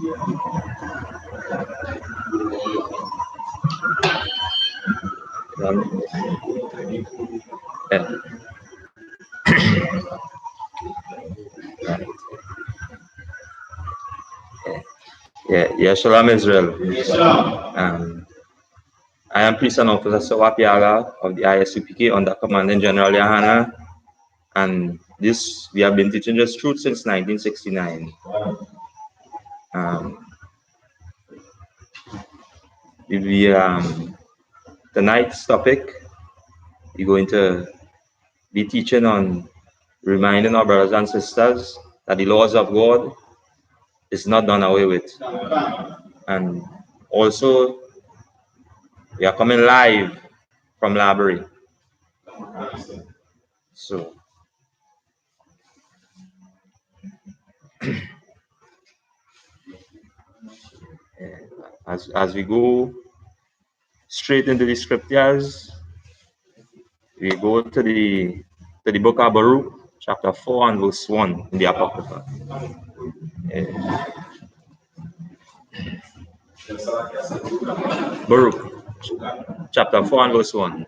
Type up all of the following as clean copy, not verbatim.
Yeah, Shalom Israel. Shalom. I am Priest and Officer Wapiaga of the I.S.U.P.K under Commandant General YAHANNA, and we have been teaching this truth since 1969. Tonight's topic, we're going to be teaching on reminding our brothers and sisters that the laws of God is not done away with. And also, we are coming live from library. So, as we go straight into the scriptures, we go to the book of Baruch, chapter 4 and verse 1 in the Apocrypha. Baruch, chapter 4 and verse 1.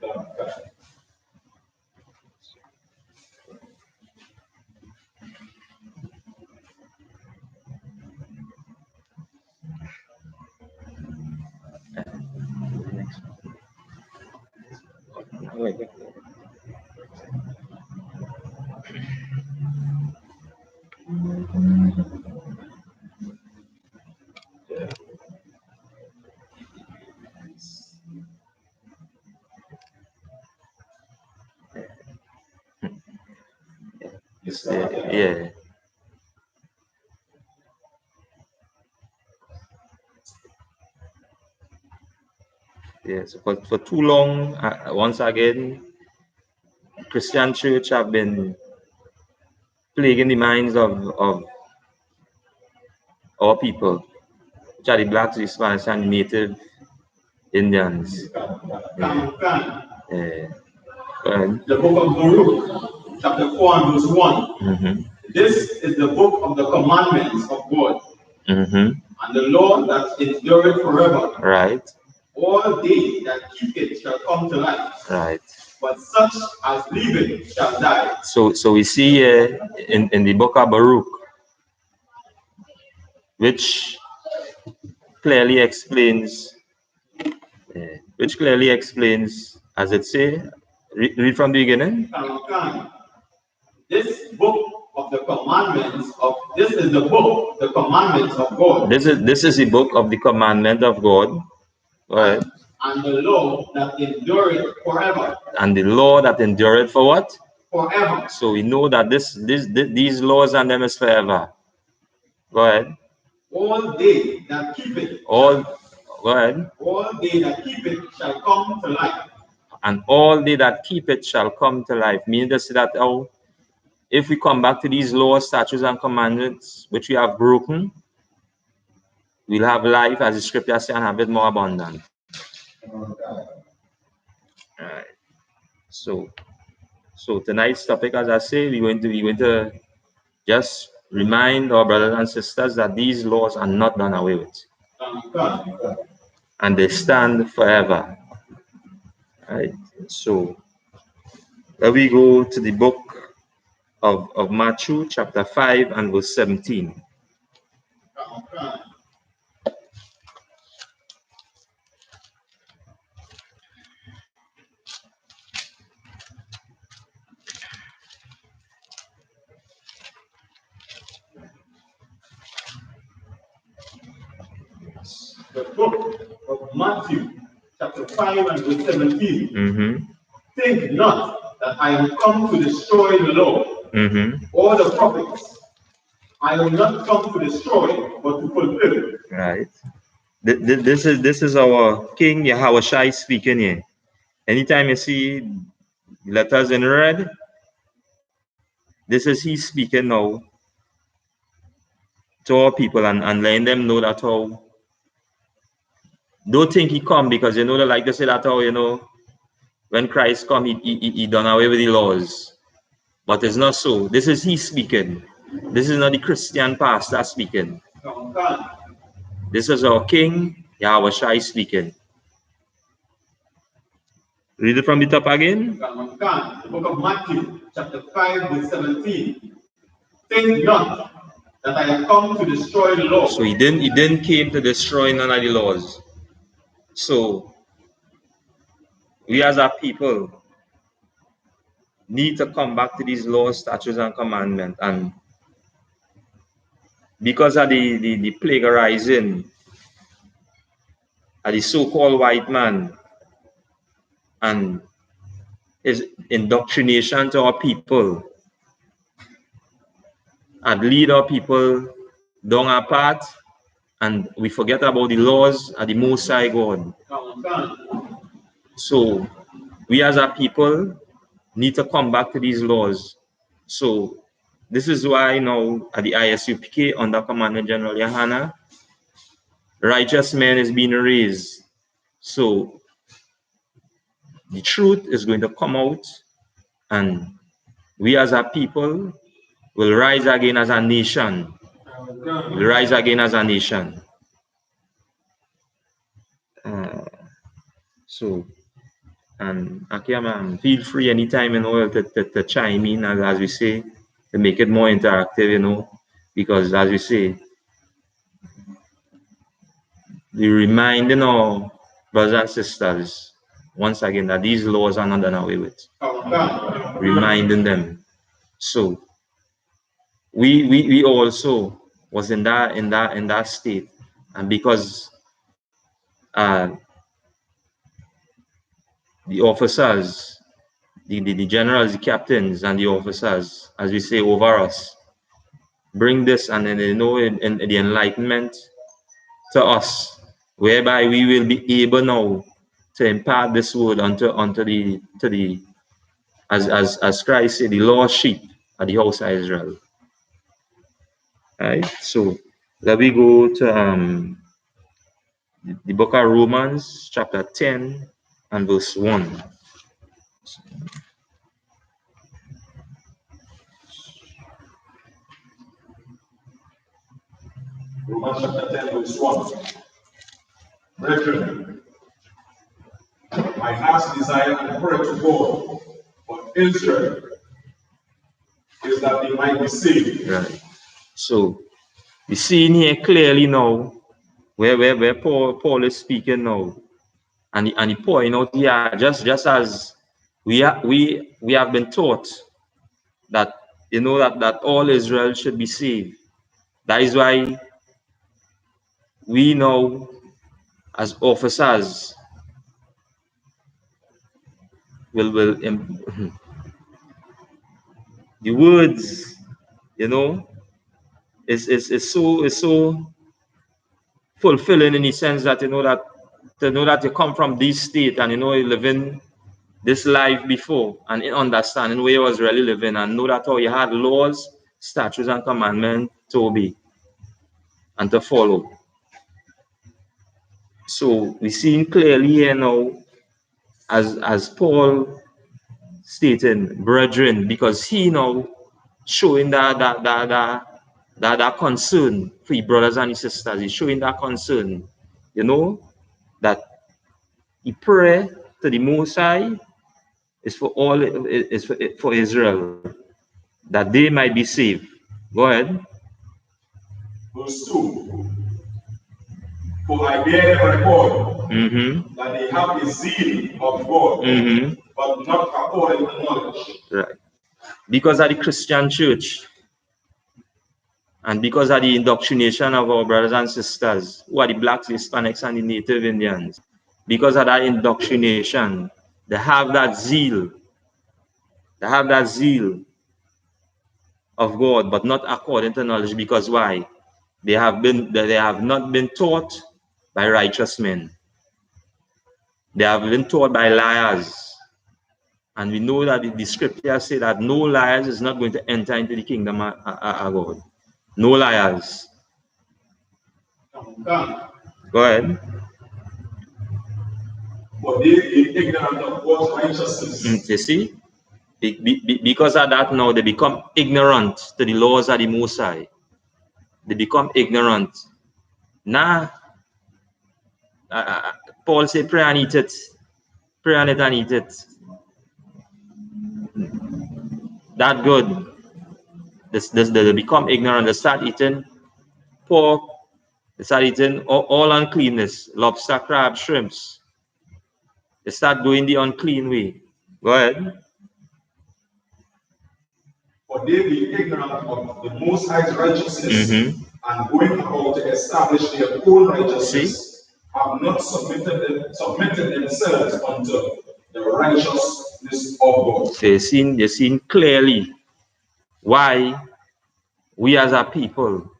Yeah. Yes, for too long, once again, Christian church have been plaguing the minds of our people, which are the blacks, the Spanish, and Native Indians. The book of Baruch, chapter 4 and verse 1. This is the book of the commandments of God, and the law that endureth forever. Right. All they that keep it shall come to life. Right. But such as leave it shall die. So we see in the book of Baruch, which clearly explains, as it say, read from the beginning. This book of the commandments of this is the book, the commandments of God. This is the book of the commandment of God. Right. And the law that endureth forever. And the law that endureth for what? Forever. So we know that these laws and them is forever. Go ahead. All they that keep it. Go ahead. All they that keep it shall come to life. And all they that keep it shall come to life. Meaning to say that if we come back to these laws, statutes, and commandments which we have broken, we'll have life, as the scripture says, and have it more abundant. Alright. So tonight's topic, as I say, we're going to just remind our brothers and sisters that these laws are not done away with, and they stand forever. Right. So let we go to the book of Matthew, chapter 5 and verse 17. The book of Matthew, chapter 5 and verse 17. Think not that I am come to destroy the law or the prophets. I am not come to destroy, but to fulfill. Right. This is our King Yahawashi speaking here. Anytime you see letters in red, this is he speaking now to our people and letting them know that don't think he come because they like to say that when Christ come, he done away with the laws. But it's not so. This is he speaking. This is not the Christian pastor speaking. This is our King, Yahweh speaking. Read it from the top again. The book of Matthew, chapter 5, verse 17. Think not that I have come to destroy the law. So he didn't came to destroy none of the laws. So we as a people need to come back to these laws, statutes, and commandments. And because of the plagiarizing of the so-called white man and his indoctrination to our people, and lead our people down our path, and we forget about the laws of the Most High God. So we as a people need to come back to these laws. So this is why now at the I.S.U.P.K under Commander General YAHANNA, righteous men is being raised. So the truth is going to come out, and we as a people will rise again as a nation. We'll rise again as a nation. And Akiaman, feel free anytime, to chime in, as we say, to make it more interactive, because as we say, the reminding our brothers and sisters, once again, that these laws are not done away with. Reminding them. So we also was in that state, and because the officers, the generals, the captains, and the officers, as we say, over us, bring this and then in the enlightenment to us, whereby we will be able now to impart this word unto the as Christ said, the lost sheep of the house of Israel. Right? So let me go to the book of Romans, chapter 10 and verse 1. Romans chapter 10, verse 1. Brethren, my heart's desire and prayer to God for Israel is that they might be saved. Right. So we see in here clearly now where Paul is speaking now, and he pointing out here, just as we have been taught that that all Israel should be saved. That is why we now, as officers, will the words, is so fulfilling in the sense that that you come from this state, and you living this life before, and understanding where you was really living, and know that how you had laws, statutes, and commandments to obey and to follow. So we see clearly here now, as Paul stating, brethren, because he now showing that concern for his brothers and his sisters. He's showing that concern, that he pray to the Most High is for Israel, that they might be saved. Go ahead. Verse 2. For I bear them report that they have the zeal of God, but not according to knowledge. Right. Because of the Christian church, and because of the indoctrination of our brothers and sisters, who are the blacks, the Hispanics, and the Native Indians, because of that indoctrination, they have that zeal. They have that zeal of God, but not according to knowledge. Because why? They have not been taught by righteous men. They have been taught by liars. And we know that the scriptures say that no liars is not going to enter into the kingdom of God. No liars. Go ahead. But they be ignorant of God's righteousness. You see? Because of that now, they become ignorant to the laws of the Most High. They become ignorant. Now, Paul said, pray and eat it. Pray on it and eat it. That good. They become ignorant. They start eating pork. They start eating all uncleanness. Lobster, crab, shrimps. They start going the unclean way. Go ahead. For they be ignorant of the Most High's righteousness, and going about to establish their own righteousness, have not submitted themselves unto the righteousness of God. They've seen clearly why we as a people,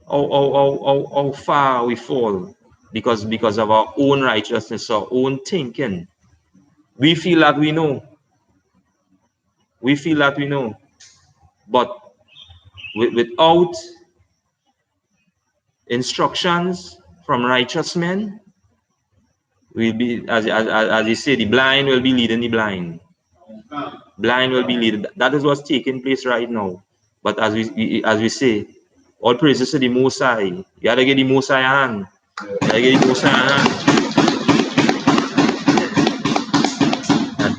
how far we fall because of our own righteousness, our own thinking. We feel that we know. We feel that we know. But without instructions from righteous men, we'll be, as you say, the blind will be leading the blind. Blind will be leading. That is what's taking place right now. But as we say, all praises to the Most High. You gotta get the Most High hand. You gotta get the Most High hand.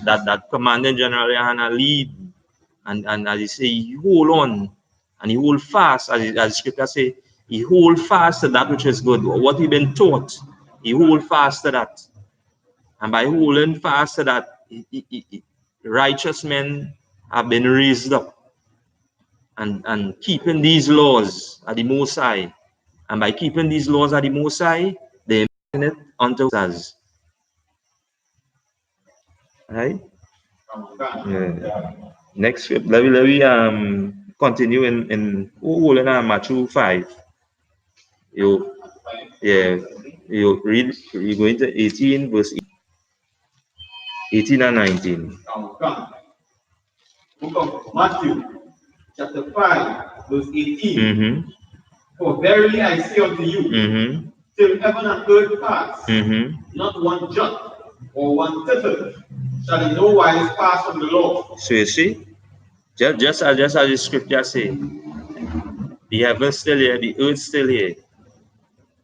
That Commanding General YAHANNA lead, and as he say, he hold on and he hold fast, as Scripture say, he hold fast to that which is good. What we've been taught, he hold fast to that. And by holding fast to that, righteous men have been raised up and keeping these laws at the Most High. And by keeping these laws at the Most High, they're making it unto us. Right? Yeah. Next script. Let me continue in Matthew 5. You read, you go into 18 verse 18 and 19. Book of Matthew, chapter 5, verse 18. For verily I say unto you, till heaven and earth pass, not one jot or one tittle shall in no wise pass from the law. So you see, just as the scripture say, the heavens still here, the earth still here.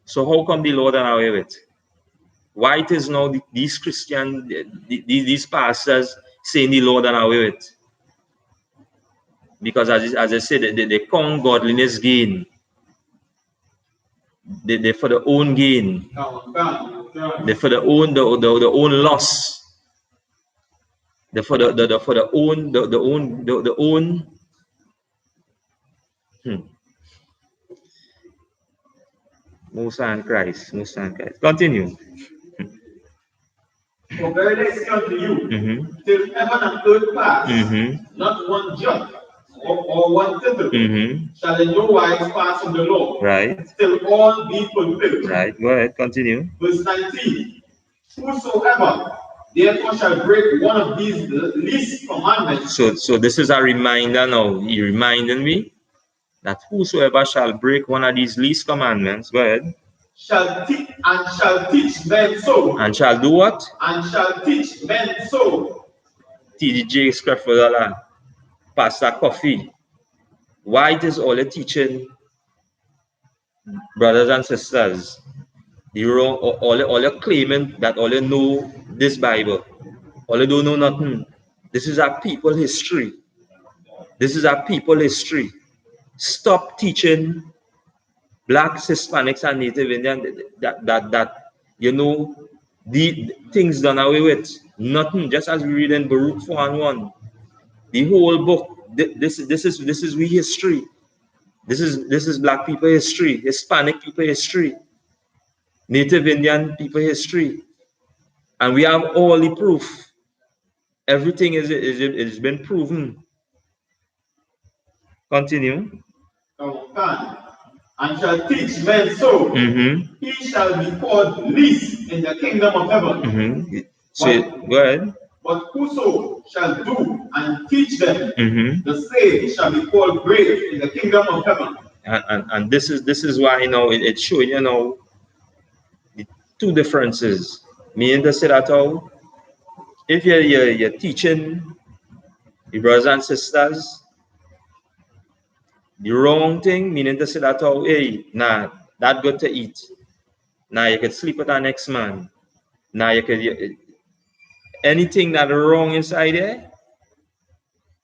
So how come the Lord and away with? Why it is now these Christians, these pastors saying the Lord and away with? Because as I said, they count godliness gain. They for their own gain. They for their own the own loss. They for the own. Musa and Christ. Continue. For verily I say unto you, till heaven and earth pass, not one jot or one tittle shall in no wise pass from the law. Right. Till all be fulfilled. Right. Go ahead. Continue. Verse 19. Whosoever therefore shall break one of these least commandments. So this is a reminder now. He reminded me that whosoever shall break one of these least commandments, go ahead. Shall teach men so. And shall do what? And shall teach men so. TDJ Scripture, Pastor Coffee. Why it is all the teaching, brothers and sisters? You wrong, all you claiming that all you know this Bible. All you don't know nothing. This is our people history. This is our people history. Stop teaching blacks, Hispanics, and Native Indian that you know the things done away with. Nothing. Just as we read in Baruch 4:1. The whole book. This is we history. This is black people history, Hispanic people history, Native Indian people history, and we have all the proof. Everything is been proven. Continue. And shall teach men so, he shall be called least in the kingdom of heaven. So go ahead. But whoso shall do and teach them, the same shall be called great in the kingdom of heaven. And this is why it's showing the two differences. Meaning to say that if you're teaching the brothers and sisters the wrong thing, meaning to say that hey, nah, that good to eat. Now you can sleep with our next man. Now you can anything that wrong inside there.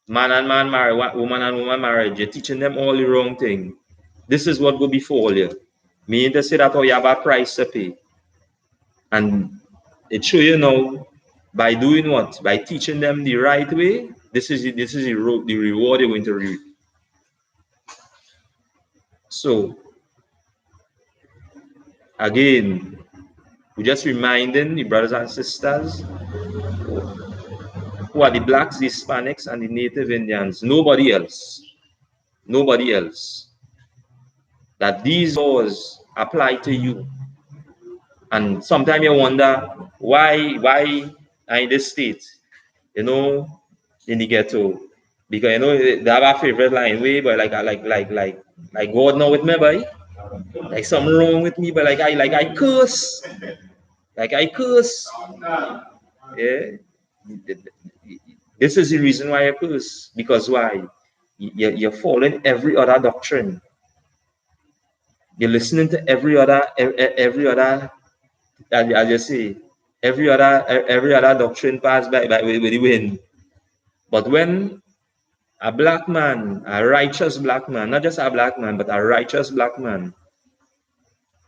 Man and man marriage, woman and woman marriage. You're teaching them all the wrong thing. This is what will befall you. Meaning to say that you have a price to pay. And it show you now by doing what? By teaching them the right way. This is the reward you're going to reap. So again, we're just reminding the brothers and sisters who are the blacks, the Hispanics, and the Native Indians. Nobody else. Nobody else. That these laws apply to you. And sometimes you wonder why in this state, in the ghetto. Because they have a favorite line, way, but like God now with me, boy. Like something wrong with me, but I curse. Like I curse. Yeah. This is the reason why I curse. Because why? You're following every other doctrine. You're listening to every other, as you say, every other doctrine passed by with the wind. But when a black man, a righteous black man, not just a black man, but a righteous black man,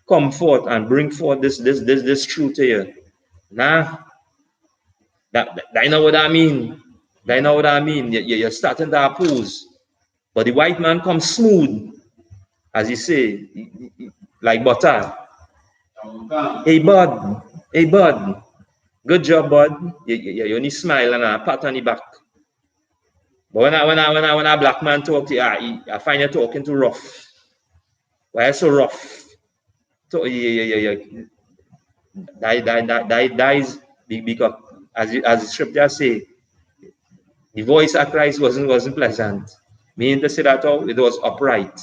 come forth and bring forth this truth to you, nah, that you know what I mean. That you know what I mean. You're starting to oppose, but the white man comes smooth, as you say, like butter. Hey bud, good job, bud. You only smile and a pat on the back. But when a black man talk to you, I find you talking too rough. Why so rough? So that is because as the scripture say, the voice of Christ wasn't pleasant. Meaning to say that it was upright.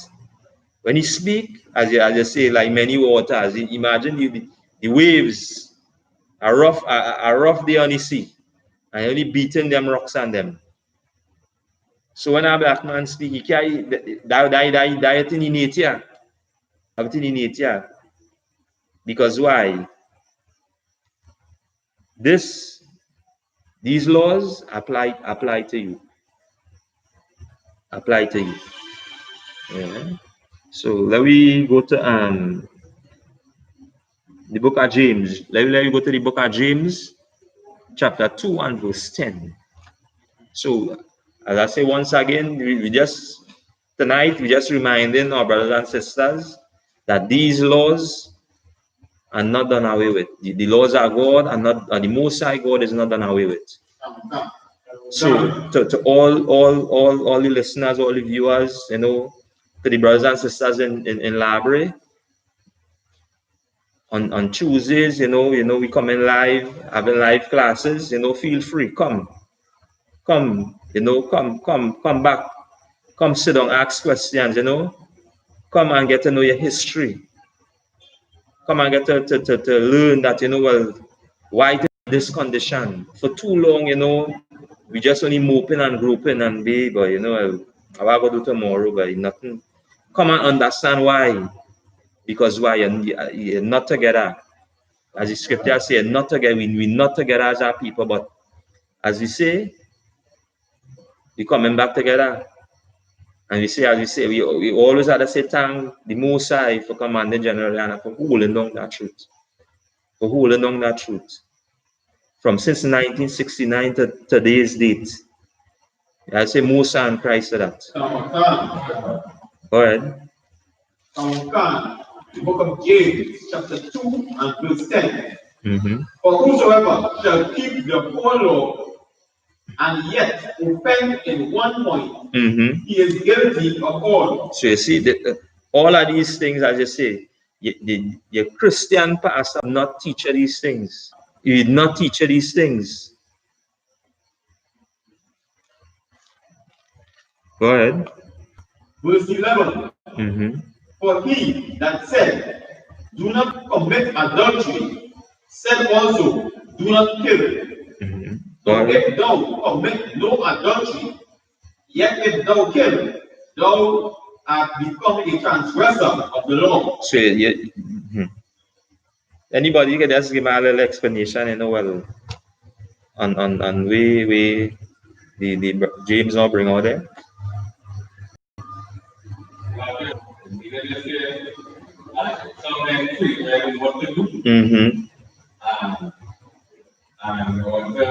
When he speak, as you say, like many waters, imagine the waves are rough day on the sea, and only beating them rocks on them. So when a black man speak, he carry that in nature. Everything in nature. Because why? These laws apply to you. Apply to you. Yeah. So let me go to the book of James. Let me go to the book of James, chapter 2 and verse 10. So as I say once again, tonight we just reminding our brothers and sisters that these laws are not done away with. The laws of God and the Most High God is not done away with. So to all the listeners, all the viewers, to the brothers and sisters in library, on Tuesdays, we come in live, having live classes, feel free, come back, come sit down, ask questions, come and get to know your history. Come and get to learn that, well, why this condition? For too long, we just only moping and groping and be, but I will do tomorrow, but nothing. Come and understand why. Because why? You're not together. As the scripture says, not together. We're not together as our people, but as we say, we're coming back together. And as we say, we always had to say thank the Most High for commanding General and for holding on that truth. For holding on that truth. From since 1969 to today's date. I say Most High and Christ to that. Go ahead. The book of James, chapter 2 and verse 10. For whosoever shall keep the whole law and yet offend in one point, he is guilty of all. So you see, all of these things, as you say, your Christian pastor not teach you these things. He did not teach you these things. Go ahead. Verse 11. For he that said, do not commit adultery, said also, do not kill. So if thou commit no adultery, yet if thou kill, thou art become a transgressor of the law. So Anybody can just give me a little explanation, well, on we the James now bring out there. Mm-hmm. And want to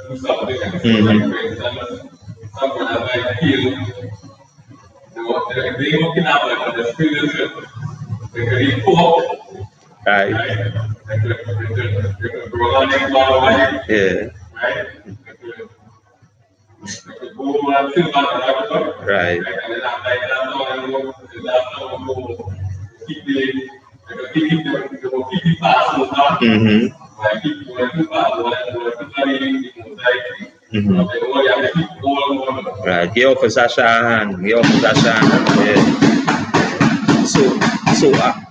do something and so like for instance, someone has like feel they looking at like the spiritual, they could be poor. Right. They could grow on next one. Yeah. Right? They could go and feel that. Right. And then after that's how go keep the keep the past. Mm-hmm. Right, give Officer Shahan, yeah.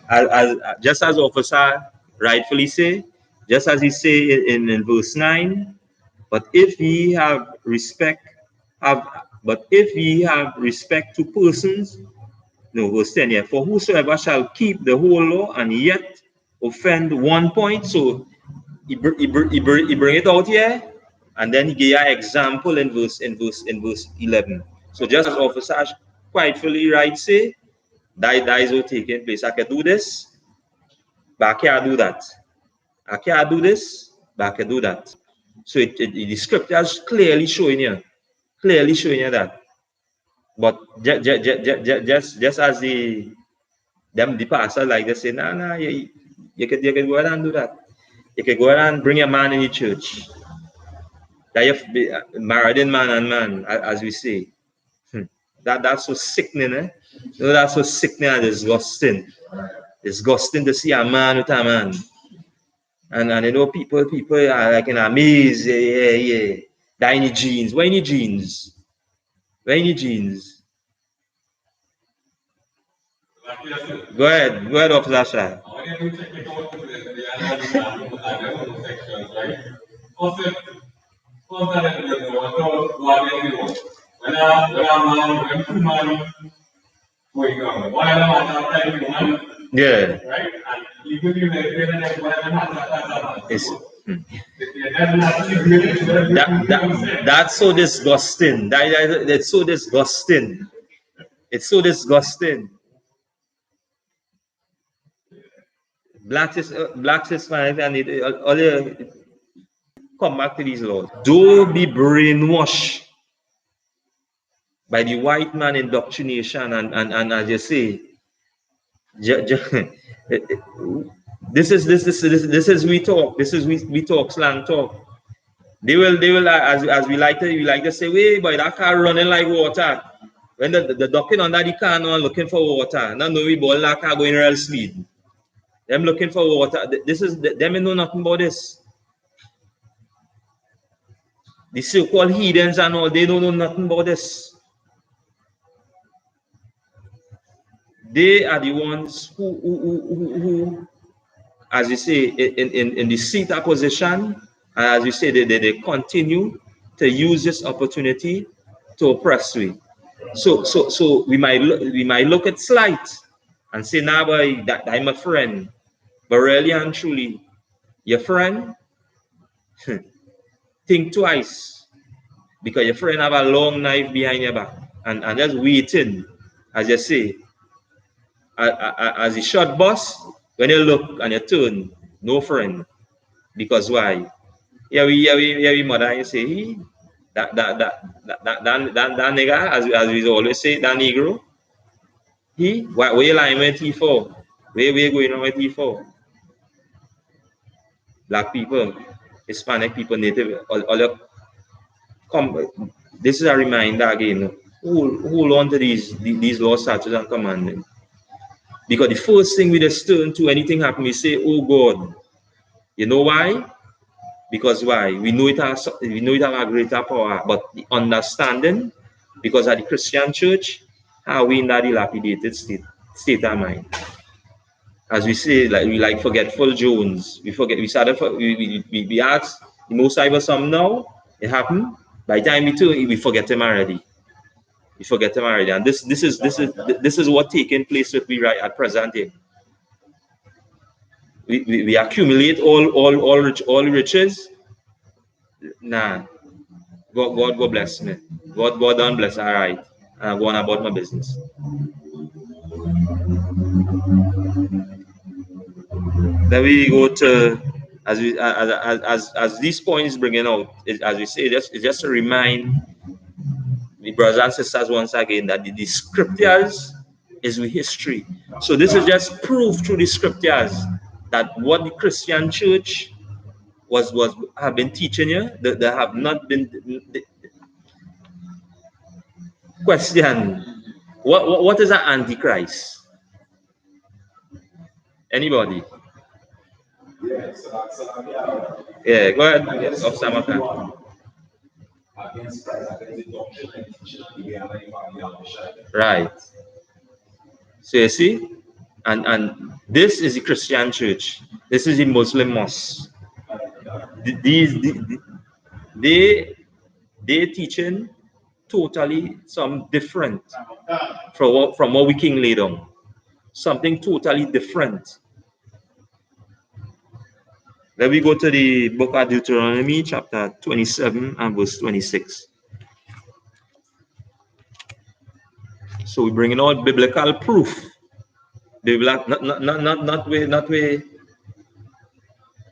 As just as Officer rightfully say, just as he say in verse 9, but if ye have respect, to persons, no, verse 10 here, for whosoever shall keep the whole law and yet offend one point, so he bring it out here, and then he gave an example in verse 11. So just as Officer quite fully right say, that is what taking place. I can do this, but I can't do that. I can't do this, but I can do that. So the scriptures clearly showing you that. But just as the pastor like they say, nah, you can go ahead and do that. You can go ahead and bring a man in the church. That you have to be married in man and man, as we say. That's so sickening, eh? That's so sickening and disgusting. Disgusting to see a man with a man. And people are like amazed, yeah. That in the jeans. Why in the jeans? Why in the jeans? Go ahead, Officer Shah. Yeah. Right? And even that's so disgusting. That's so disgusting. It's so disgusting. Blacks is fine, and come back to these laws. Don't be brainwashed by the white man indoctrination and as you say, this is we talk. This is we talk slang talk. They will as we like to say, wait, boy, that car running like water. When the ducking under the car now looking for water. Now no we ball that car going real speed. Them looking for water. Them know nothing about this. The so-called heathens and all, they don't know nothing about this. They are the ones who as you say, in the seat opposition, and as you say, they continue to use this opportunity to oppress we. So we might look at slight and say, nah, boy, that I'm a friend. But really and truly, your friend, think twice. Because your friend have a long knife behind your back. And just waiting, as you say, as a short boss, when you look and you turn, no friend. Because why? Yeah, we mother you say, that nigga, as we always say, that negro, where you lying with he for? Where you going on with he for? Black people, Hispanic people, Native, all come. This is a reminder again. Hold on to these laws, statutes, and commandments. Because the first thing we just turn to anything happen, we say, oh God. You know why? Because why? We know it has a greater power, but the understanding, because at the Christian church, how we in that dilapidated state of mind. As we say, like we like forgetful Jones. We forget. We ask the most cyber some now. It happened. By the time we forget them already. We forget them already. And this is what taking place with we right at present here. we accumulate all riches. Nah, God bless me. God don't bless. All right, and I'm going about my business. Then we go to as these points bringing out, as we say, it's just to remind the brothers and sisters once again that the scriptures is with history. So this is just proof through the scriptures that what the Christian church have been teaching you, that they have not been question. What is an antichrist? Anybody? Yeah, go ahead. Yes, of Samaka. Against Christ, against the doctrine and teaching of the YAHANNA. Right. So you see, and this is the Christian church. This is the Muslim mosque. They teaching totally some different from what we King laid on. Something totally different. Let me go to the book of Deuteronomy, chapter 27 and verse 26. So we're bringing out biblical proof. Not where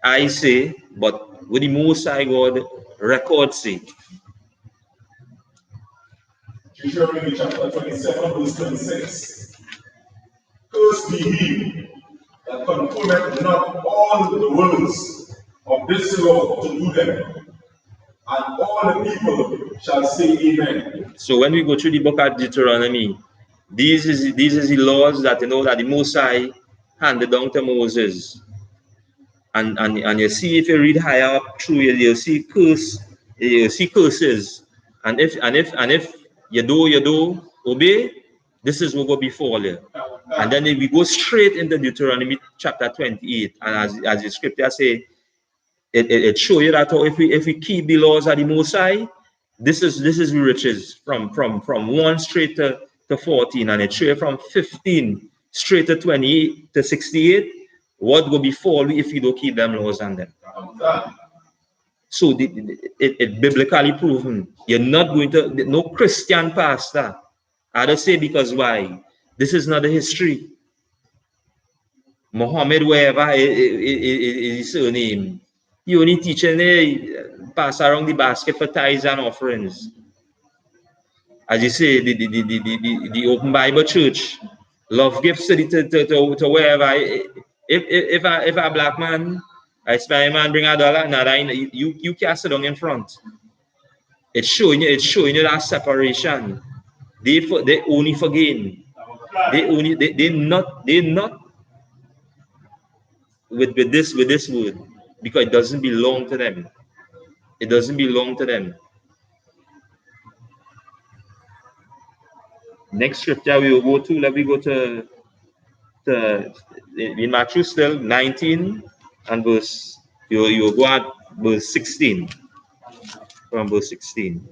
I say, but with the Most High God record say. Deuteronomy chapter 27, verse 26. Cursed be he that conformeth not all the words of this law to do them, and all the people shall say amen. So when we go through the book of Deuteronomy, these is the laws that that the Most High handed down to Moses. And you see, if you read higher up through, you'll see curses. And if you do obey, this is what will befall you. And then we go straight into Deuteronomy chapter 28, and as the scripture say, it shows you that if we keep the laws of the Most High, this is riches from 1 straight to 14, and it shows you from 15 straight to 28 to 68 what will befall you if you don't keep them laws and them. So it biblically proven. You're not going to, no Christian pastor. I don't say because why? This is not a history. Muhammad, wherever is his surname, he only teaching, pass around the basket for tithes and offerings. As you say, the Open Bible Church love gifts to wherever. If a black man, a Spanish man bring $1, now you cast it down in front. It's showing you that separation. They only for gain. They not with this word, because it doesn't belong to them. It doesn't belong to them. Next scripture we will go to. Let me go to in Matthew still 19 and verse you go at verse 16. From verse 16.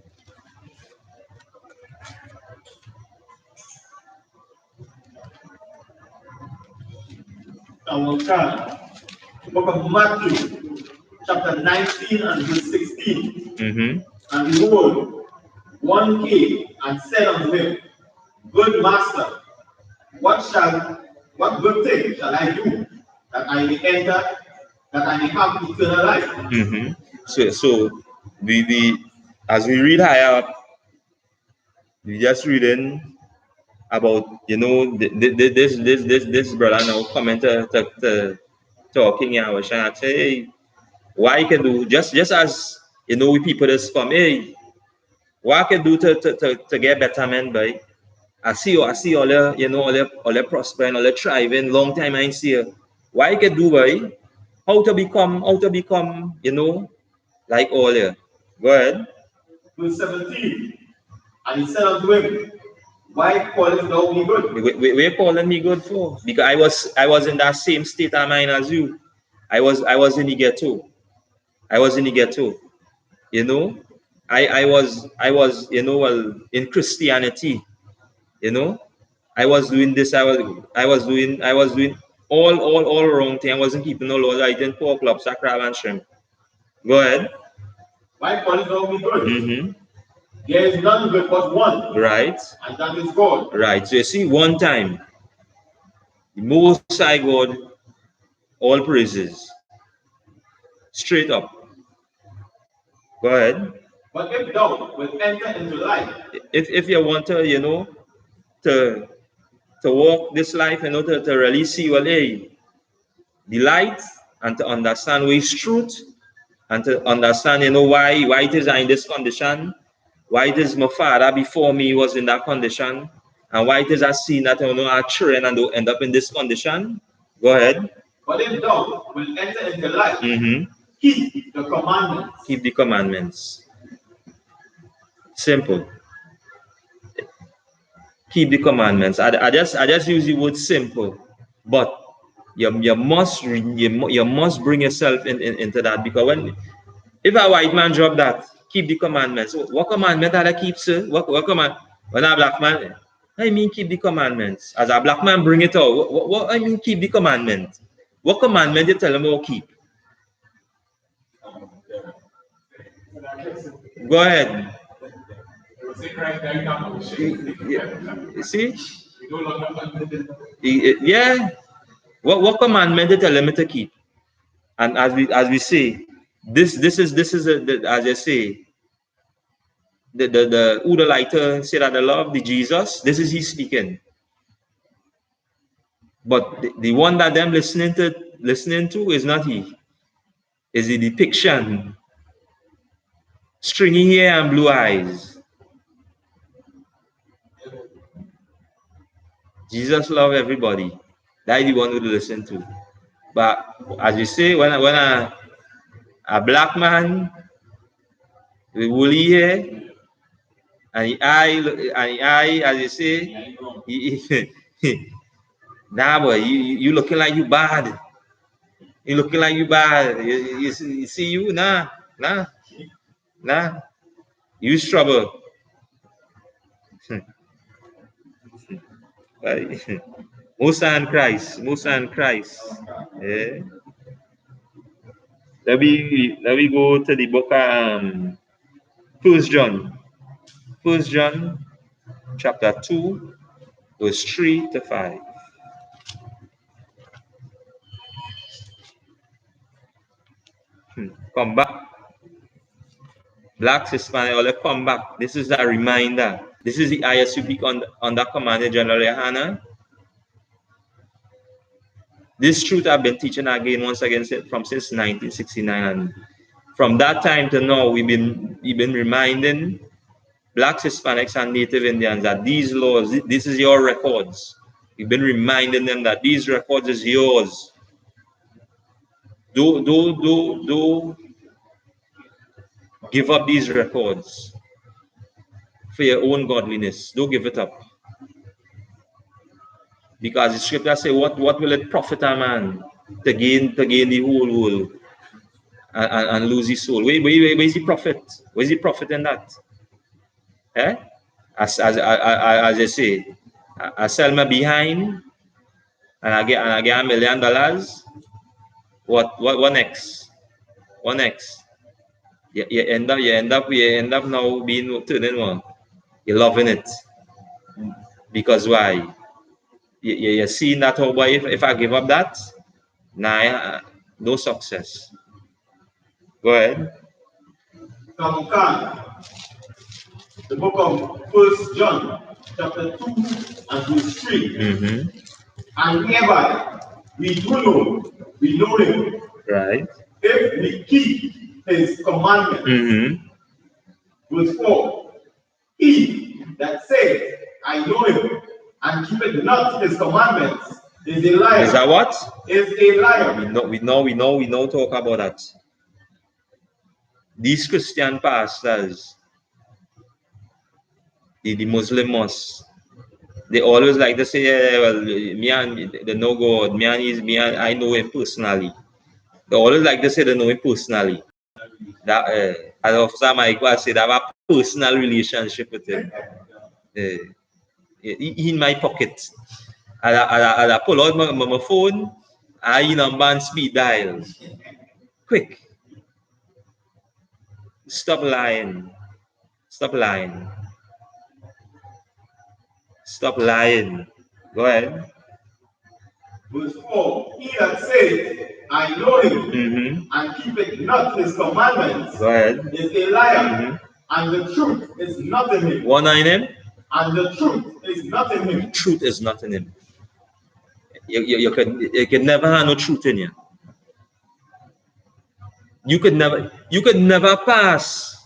I will turn the book of Matthew, chapter 19 and verse 16. And behold, one came and said unto him, Good master, what good thing shall I do that I may enter, that I may have eternal life? So we as we read higher up, we just reading about this brother now coming to talking here, and say, hey, why you can do just as we people just come, hey, what I can do to get betterment, boy? I see all the all the prospering, all the thriving, long time I ain't see you. Why you can do, boy? How to become, like all you. Go ahead. Verse 17. And he said unto him, Why callest thou me good? We're calling me good for? Because I was in that same state of mind as you. I was in the ghetto. I was in the ghetto. I was in Christianity. I was doing this. I was doing. all wrong thing. I wasn't keeping no laws. I didn't pork, lobster, crab, and shrimp. Go ahead. My point is only good. Mm-hmm. There is none good but one. Right. And that is God. Right. So you see, one time, the Most High God, all praises. Straight up. Go ahead. But if thou will enter into life, if you want to, you know, to walk this life, you know, to really see, well, hey, the light, and to understand what is truth, and to understand, you know, why it is I in this condition, why it is my father before me was in that condition, and why it is I seen that, you know, our children and they'll end up in this condition. Go ahead. But if thou will enter into life, keep the commandments. Keep the commandments. Simple. Keep the commandments. I just use the word simple, but you must bring yourself into that, because if a white man drop that, keep the commandments. What commandment that I keep, sir? What command? When a black man, I mean keep the commandments. As a black man bring it out. What I mean keep the commandment? What commandment you tell them all keep? Go ahead. See? Yeah. What commandment you tell them to keep? And as we say, this is as I say, the who the lighter say that the love, the Jesus, this is he speaking. But the one that them listening to is not he. Is the depiction. Stringy hair and blue eyes. Jesus love everybody. That is the one to listen to. But as you say, when a black man with woolly hair and the eye, as you say, nah boy, you looking like you bad. You looking like you bad. You see you? Nah. You trouble. Musa and Christ. Yeah. Let me go to the book of 1 John. 1 John chapter 2, verse 3 to 5. Come back. Blacks, Hispanic, all come back. This is a reminder. This is the I.S.U.P.K under Commander General YAHANNA. This truth I've been teaching again, once again, since 1969. And from that time to now, we've been reminding Blacks, Hispanics, and Native Indians that these laws, this is your records. We've been reminding them that these records is yours. Do give up these records for your own godliness. Don't give it up. Because the scripture say, what will it profit a man to gain the whole world and lose his soul? Where is the profit? Where's the profit in that? Eh? As I say, I sell my behind and I get $1 million. What next? What next? You end up now being turning one. You're loving it. Because why? You're seeing that, oh boy, if I give up that, nah, no success. Go ahead. From the book of 1 John, chapter 2 and verse 3. And hereby we know him. Right. If we keep his commandments. Verse 4. He that says, I know him, and keepeth not his commandments, is a liar. Is that what? Is a liar. We know talk about that. These Christian pastors, the Muslim mosques, they always like to say, yeah, well, me and the no God, me and I know him personally. They always like to say they know him personally. That as Officer Mike said, I have a personal relationship with him. In my pocket. I pull out my phone, I number and speed dial. Quick. Stop lying. Stop lying. Stop lying. Go ahead. Verse 4, he that saith, I know him, and keepeth not his commandments, go ahead, is a liar, and the truth is not in him. What in him? And the truth is not in him. Truth is not in him. You can never have no truth in you. You could never pass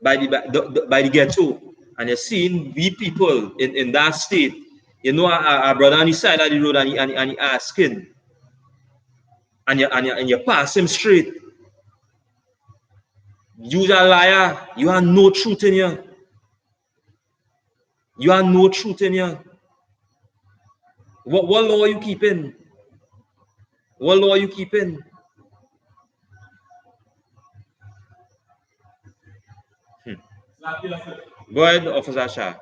by the ghetto, and you're seeing we people in that state. You know, our brother on the side of the road, and he asking, and you pass him straight. You're a liar. You have no truth in you. You have no truth in you. What law are you keeping? What law are you keeping? Go ahead, Officer Shah.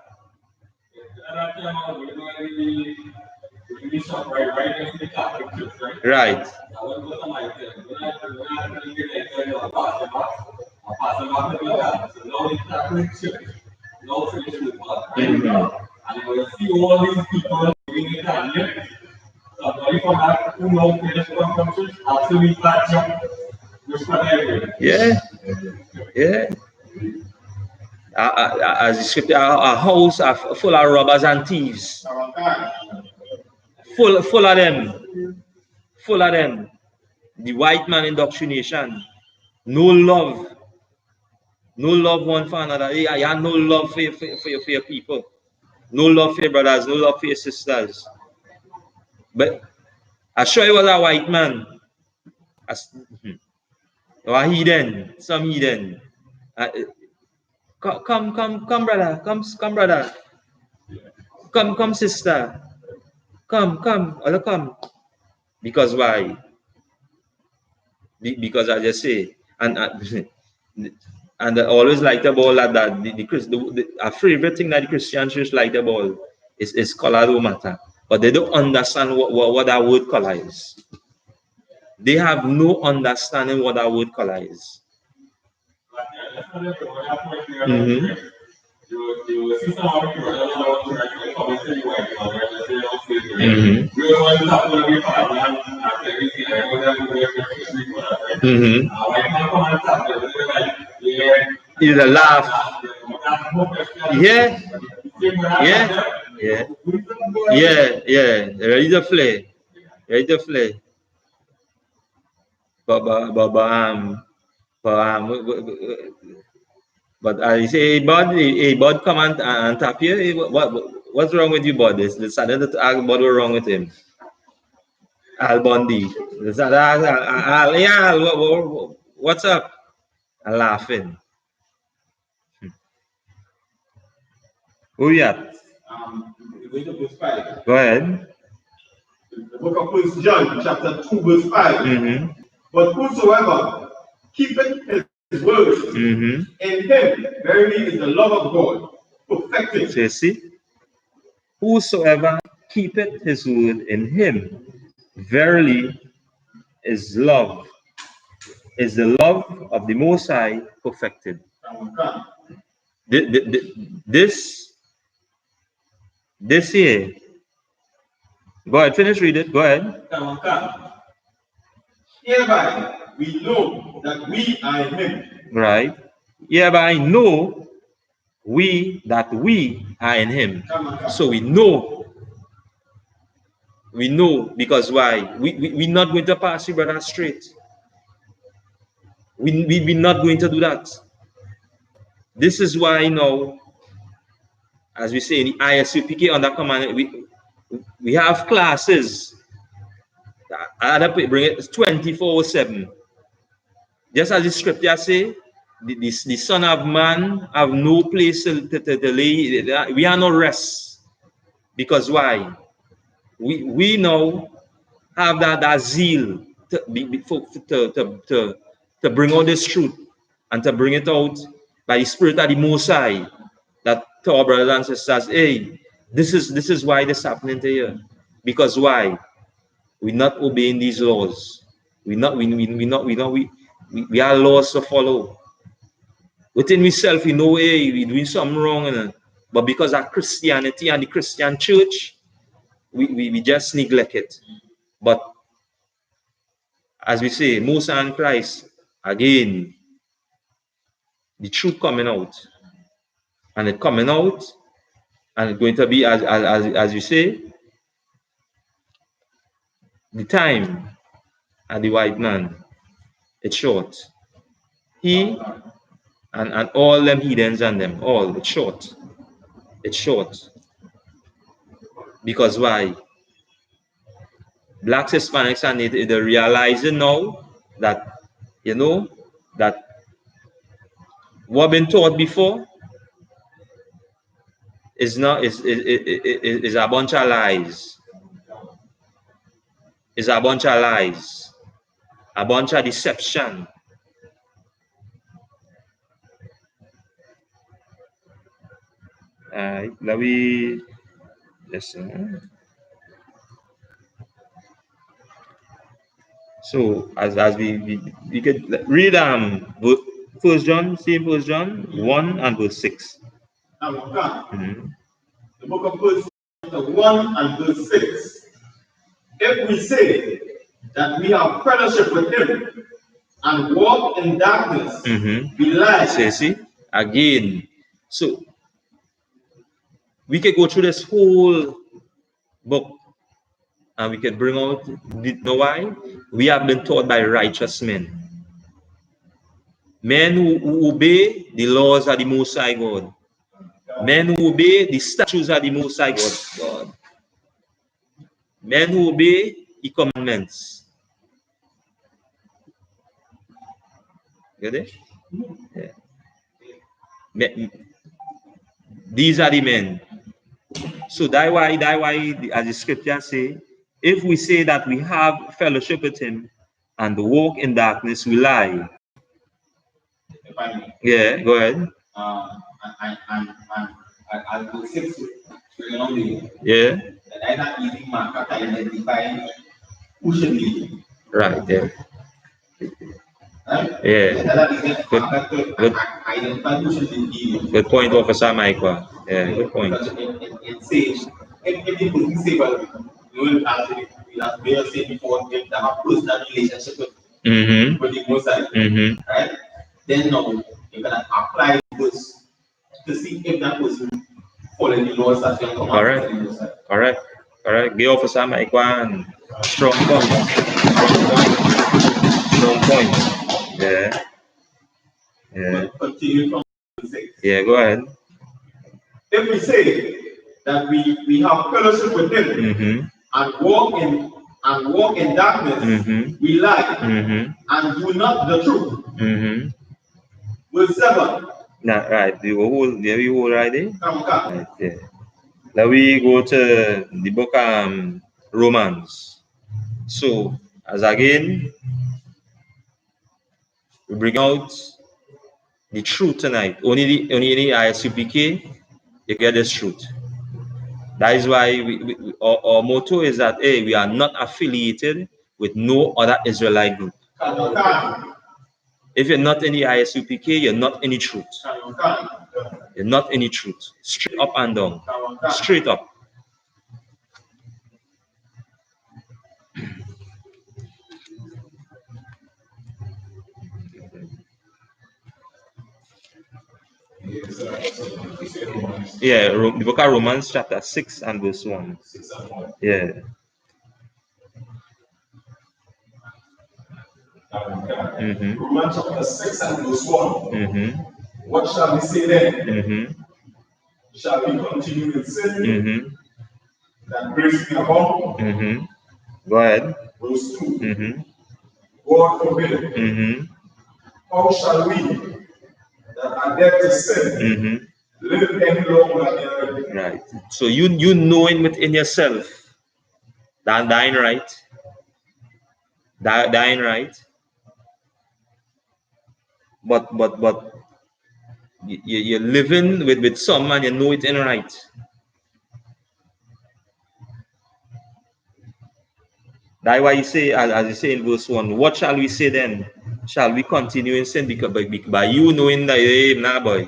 Right. And you see all these people doing it and yet somebody from that who knows finish from church actually catch up with whatever. Yeah. Yeah. As the scripture, our house are full of robbers and thieves. Full of them. Full of them. The white man indoctrination. No love. No love one for another. You have no love for your people. No love for your brothers. No love for your sisters. But I sure he was a white man. Or a heathen. Some heathen. Come, brother. Come, brother. Come, sister. Come. Other come. Because why? Because I just say, and I always like the ball like that. A favorite thing that the Christian church like the ball is color don't matter, but they don't understand what that word color is. They have no understanding what that word color is. Either laugh. Yeah. Ready to play. But I say, Bud, come and tap you. What's wrong with you, Bud? It's sudden to ask Bud what's wrong with him. Al Bondi. What's up? I'm laughing. Who you at? Go ahead. The book of 1 John, chapter 2, verse 5. But whosoever keepeth his words, in him verily is the love of God perfected. So you see, whosoever keepeth his word, in him verily is the love of the Most High perfected. This here. Go ahead, finish read it. Go ahead. Hereby we know that we are in him. Right. Hereby know we that we are in him. So we know. We know because why? We're not going to pass you, brother, straight. We're not going to do that. This is why, as we say in the I.S.U.P.K under command, we have classes. I had to bring it 24/7. Just as the scripture say, the Son of Man have no place to lay. We are no rest. Because why? We now have that zeal to bring out this truth and to bring it out by the Spirit of the Most High. That to our brothers and sisters, hey, This is why this happening to you. Because why? We're not obeying these laws. We are laws to follow. Within ourselves, we know, hey, we're doing something wrong, but because of Christianity and the Christian church, we just neglect it. But as we say, Moses and Christ, again, the truth coming out. And it coming out, and it's going to be, as you say, the time and the white man, it's short. He and all them heathens and them, all, it's short. It's short. Because why? Blacks, Hispanics, and they're realizing now that, that what been taught before is a bunch of lies. It's a bunch of lies. A bunch of deception. Let me just so as we could read First John, same First John 1 and verse 6. The book of First John 1 and verse 6. If we say that we have fellowship with him and walk in darkness, we lie. See, again. So we could go through this whole book and we could bring out, you know why? We have been taught by righteous men. Men who obey the laws of the Most High God. Men who obey the statutes of the Most High God. Men who obey the commandments. Get it? Yeah. These are the men. So that's why, as the scripture say, if we say that we have fellowship with him and walk in darkness, we lie. Yeah, go ahead. I'll go 6 yeah. And I'm not using marker to identify who should be. Right, yeah. Right? Yeah. Good point, Officer Michael. Yeah, good point. It says, if the person say, well, we will actually, as we have said before, if they have personal relationship with the Most High, right? Then now you're gonna apply this to see if that person following the laws that you come out. Correct. Give Officer Mike one strong point. Yeah. Continue from 6. Yeah, go ahead. If we say that we have fellowship with him and walk in darkness, we lie and do not the truth. Verse 7. Nah, right. We hold right there. Right, yeah. Now we go to the book Romans. So as again, we bring out the truth tonight. Only the I.S.U.P.K. you get this truth. That is why our motto is that, hey, we are not affiliated with no other Israelite group. If you're not in the I.S.U.P.K, you're not in the truth. You're not in the truth. Straight up and down. Straight up. Yeah, the book of Romans chapter 6 and verse 1. Yeah. Romans chapter 6 and verse 1. What shall we say then? Shall we continue in sin that grace may abound? Go ahead. Verse 2. God forbid. How shall we that are dead to sin live any longer in? Right. So you knowing within yourself that dying right. Dying right. But you're living with someone you know it ain't right. That's why he say, as he say in verse 1, what shall we say then? Shall we continue in sin because by you knowing that, hey, nah boy,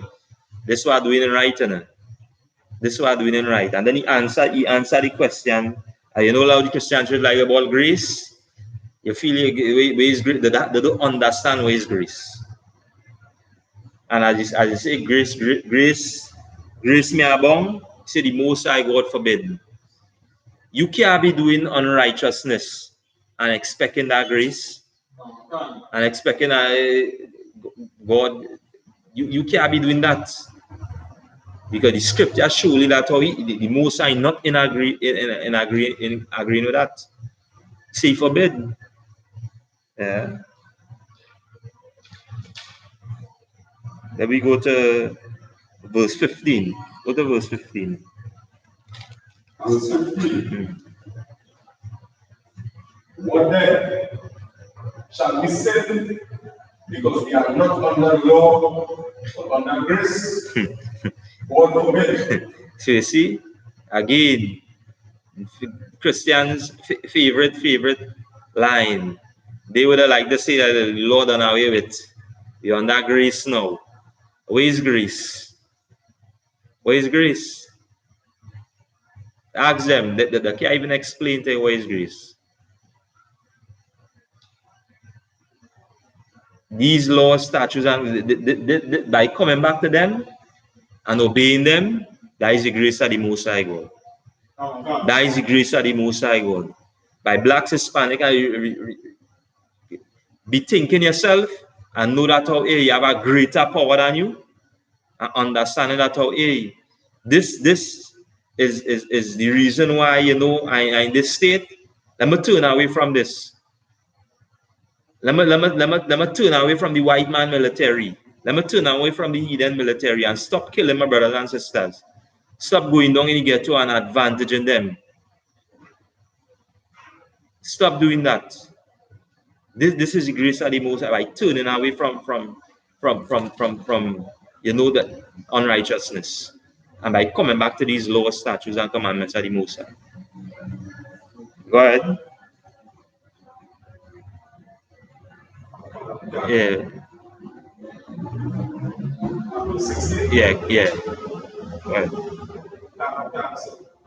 this is what I'm doing right, this is what I'm doing right. And then he answered the question, you know how the Christians should like about grace? You feel where is grace? They don't understand where is grace. And as you say, grace me abound, say the most high God forbid. You can't be doing unrighteousness and expecting that grace and expecting God. You can't be doing that because the scripture surely that how the most high not in agreeing with that. Say forbid. Yeah. Then we go to verse 15. Go to verse 15. Verse 15. What then? Shall we sin because we are not under law but under grace? God forbid. So you see, again, Christians' favorite line. They would have liked to say that the Lord done away with. You're under grace now. Where is grace? Where is grace? Ask them. They can't even explain to you where is grace. These laws, statutes, and by coming back to them and obeying them, that is the grace of the Most High God. That is the grace of the Most High God. By blacks, Hispanic, be thinking yourself and know that how you have a greater power than you, and understanding that how this is the reason why I in this state. Let me turn away from this. Let me turn away from the white man military. Let me turn away from the heathen military and stop killing my brothers and sisters. Stop going down in the ghetto and advantaging them. Stop doing that. This is the grace of the Most High, by turning away from that unrighteousness, and by coming back to these laws, statutes, and commandments of the Most High. Go ahead. Yeah. Yeah. Go ahead.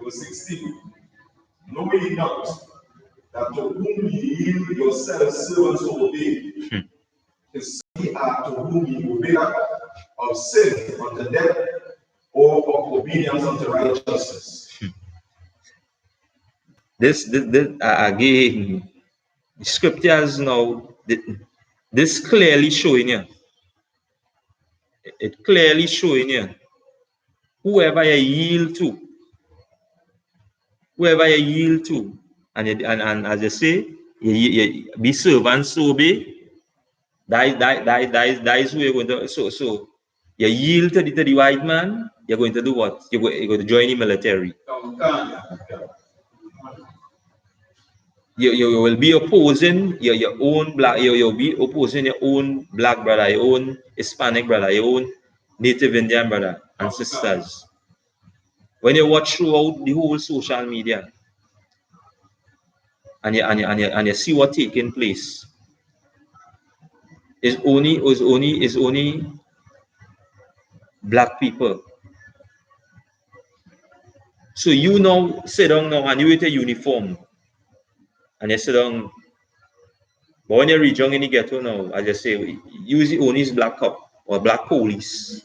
Verse 16. Know ye not that to whom ye yield yourselves servants to obey, is ye are to whom ye obey of sin unto death, or of obedience unto righteousness. This again, the scriptures now, this clearly showing you. It clearly showing you whoever you yield to, and as you say, you be servants to obey. That is who you're going to. So you yield to the white man. You're going to do what? You're going to join the military. You will be opposing your own black. You'll be opposing your own black brother, your own Hispanic brother, your own Native Indian brother and sisters. When you watch throughout the whole social media, and you see what taking place, is only black people. So you now sit down now and you wear a uniform and you sit down. But when you reach young in the ghetto now, as I say, usually only is black cop or black police.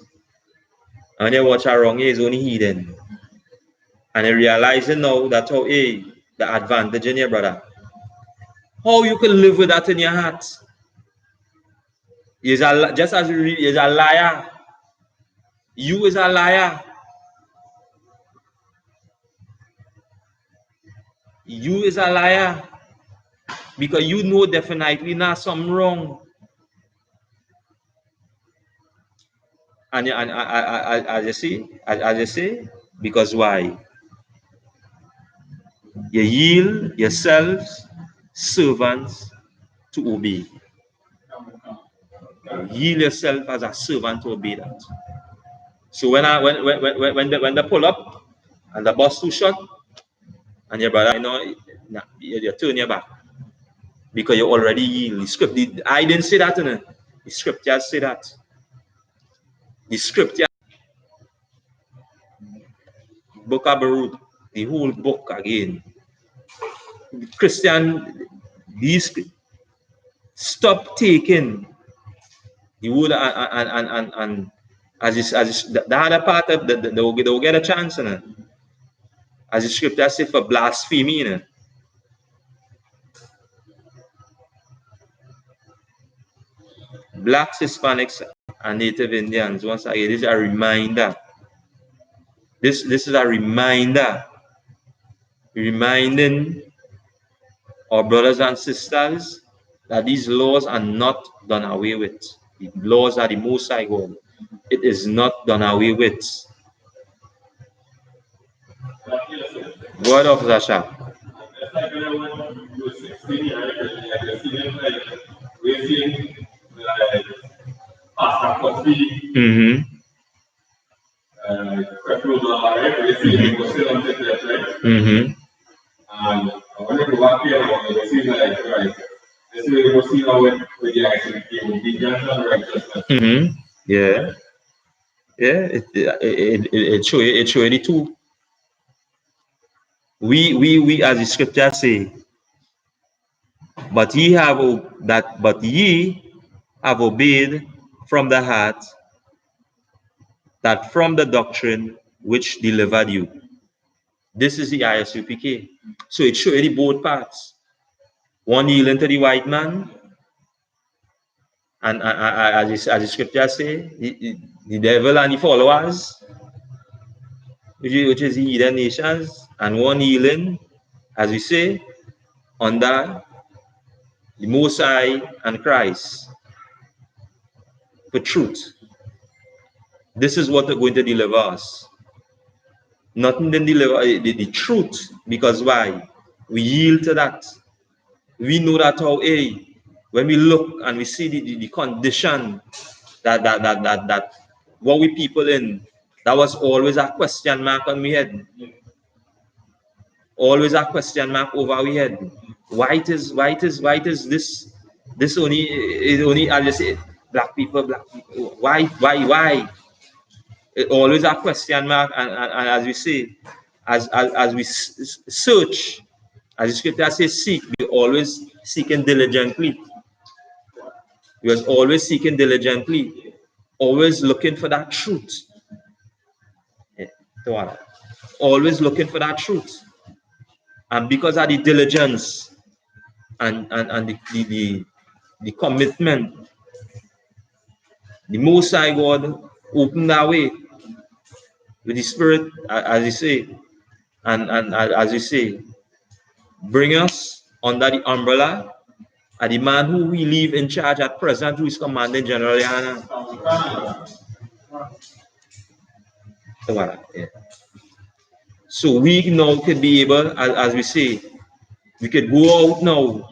And you watch around here is only hidden. And you realizing now that how the advantage in your brother. How you can live with that in your heart? Just as you is a liar. You is a liar. You is a liar. Because you know definitely not something wrong. And as you say, because why? You yield yourselves servants to obey. Yield yourself as a servant to obey that. So when they pull up and the bus too short, and your brother, you turn your back. because you already yield. I didn't say that, the scriptures say that. The scripture, book of Baruch, the whole book again. Christian, these stop taking the word and the other part of they'll get a chance, as the scripture says, for blasphemy, Blacks, Hispanics, and Native Indians. Once again, this is a reminder. This is a reminder, reminding our brothers and sisters that these laws are not done away with. The laws are the Most High God. It is not done away with. Word of Zasha. Mm-hmm. Mm-hmm. And I wanted to walk here and it seems like, right, this way we see how with the I.S.U.P.K. with the judgment righteousness. Mm-hmm. Yeah. Yeah, it show the two. We as the scripture say, but ye have obeyed from the heart, that from the doctrine which delivered you. This is the I.S.U.P.K. So it shows you both parts. One yielding to the white man, and as the scripture say, the devil and the followers, which is the heathen nations, and one yielding, as we say, under the Most High and Christ for truth. This is what is going to deliver us. Nothing then deliver the truth, because why? We yield to that. We know that how, when we look and we see the condition that what we people in, that was always a question mark on my head. Always a question mark over our head. Why it is this only I just say black people. Why? It always a question mark, and as we say, as we search, as the scripture says, seek, we always seeking diligently. We was always seeking diligently, always looking for that truth. Always looking for that truth. And because of the diligence and the commitment, the Most High God opened our way with the Spirit, as you say, and as you say, bring us under the umbrella of the man who we leave in charge at present, who is commanding General YAHANNA. So we now could be able, as we say, we could go out now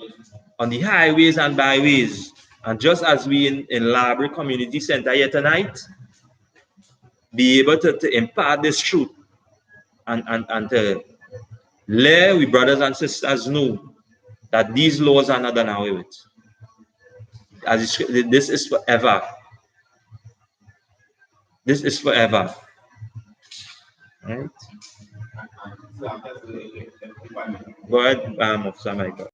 on the highways and byways, and just as we in Library Community Center here tonight, be able to impart this truth and to let we brothers and sisters know that these laws are not done away with. This is forever. This is forever. Right? Go ahead, Officer Michael.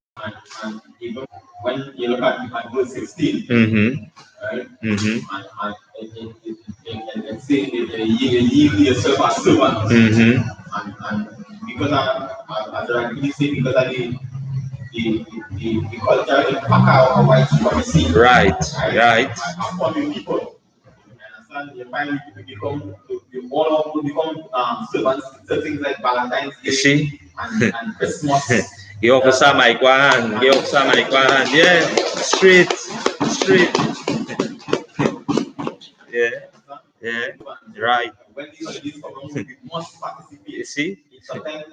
When you look at verse 16, right? And it says you yield yourself as servants. And because as I really say, because of the culture impact of white supremacy. Right. Upon the people. And you find all of them become servants to things like Valentine's Day and Christmas. Give Officer Mike one. Yeah, straight. Yeah, right. When these ladies come on, we must participate. You see? Sometimes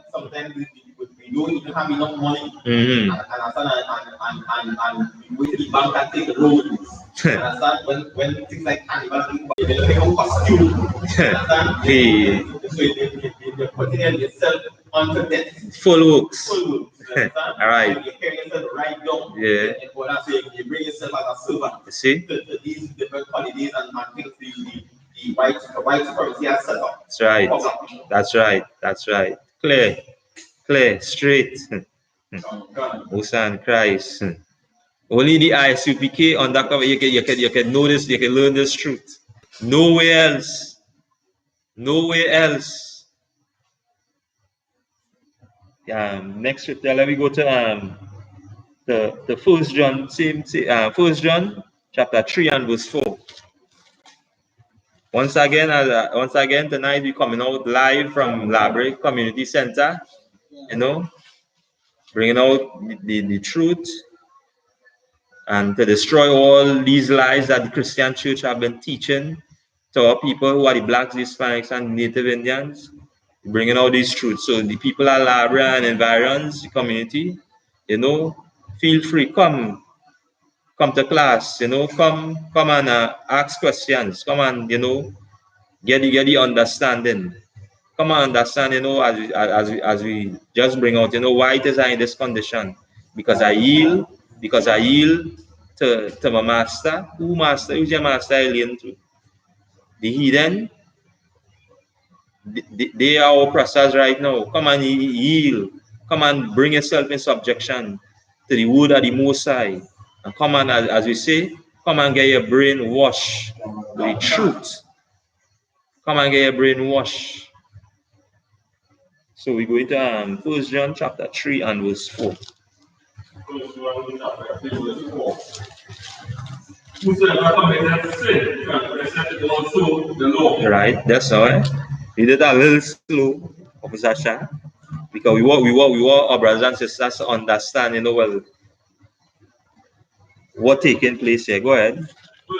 we don't even have enough money. And we wait to the bank and take the loans. When things like carnival, they become costume. So they're putting yourself onto debt. Full works. All right. You carry yourself right down. Yeah. And what I say, you bring yourself as a servant. You see? To these different holidays and things the white supremacy has set up. That's right. That's right. That's right. Clear, straight. Musa and Christ. Only the I.S.U.P.K undercover. You can know this. You can learn this truth. Nowhere else. Nowhere else. Next scripture. Let me go to the First John. First John chapter 3 and verse 4. Once again, tonight we're coming out live from Library Community Center. You know, bringing out the truth and to destroy all these lies that the Christian church have been teaching to our people who are the blacks, the Hispanics, and Native Indians, bringing out these truths. So the people at Library and environs, the community, you know, feel free, come to class, you know, come and ask questions, come and, you know, get the understanding. Come and understand, you know, as we just bring out, you know, why it is I in this condition. Because I yield to my master. Who's your master I lean to? The heathen. They are oppressors right now. Come and yield. Come and bring yourself in subjection to the word of the Most High. And come and, as we say, come and get your brain washed with the truth. Come and get your brain washed. So we go into 1 John chapter 3 and verse 4. Right, that's all right. We did a little slow, Officer Shah, because we want our brothers and sisters to understand, you know, well, what taking place here. Go ahead. 1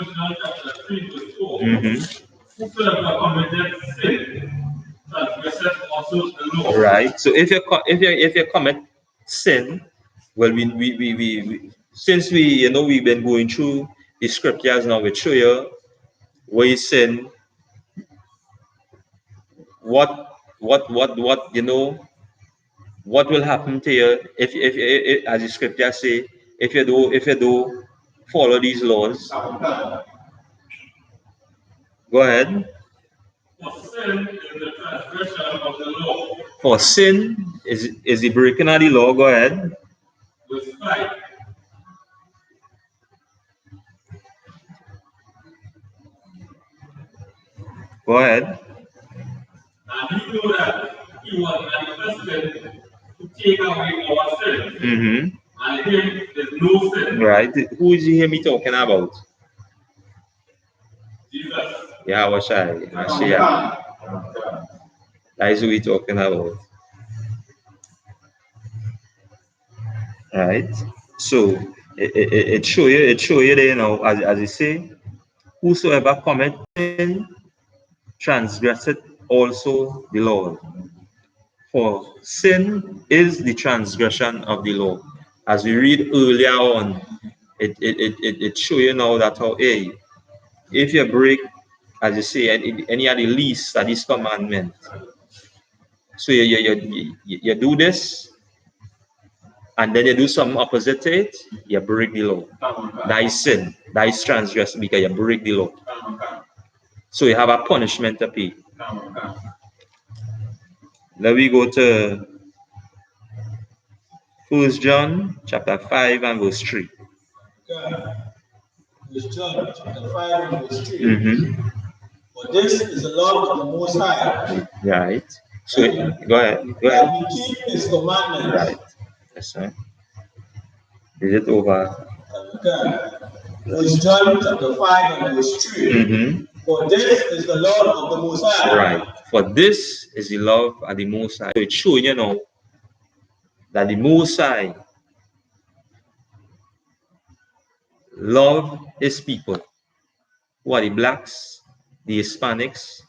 John chapter 3 verse 4. Whosoever committeth sin, transgresseth also the law. Right. So if you commit sin, well, we since we've been going through the scriptures now, we show you where you sin. What you know? What will happen to you if as the scripture say, if you do follow these laws? Go ahead. For sin is the transgression of the law. For sin is the breaking of the law. Go ahead. Verse 5. Go ahead. And he knew that he was manifested to take away our sins. And in him is no sin. Right. Who is you hear me talking about? Jesus. Yeah, what I see. That is who we're talking about. Right. So it show you there, you know, as you say, whosoever commit sin transgresseth also the law. For sin is the transgression of the law. As we read earlier on, it show you now that how, hey, if you break, as you say, any of the least of this commandment, so you do this, and then you do something opposite to it, you break the law. That is sin. That is transgression because you break the law. So you have a punishment to pay. Now we go to 1 John chapter 5 and verse 3. 1 John chapter 5 and verse 3. For this is the law of the Most High. Right. So go ahead. That we keep his commandments. Right. Yes, sir. Is it over? Okay. 1 John chapter 5 and verse 3. For this is the law of the Most High. Right. For this is the love of the Most High. So it's showing, you know, that the Most High love his people, who are the blacks, the Hispanics,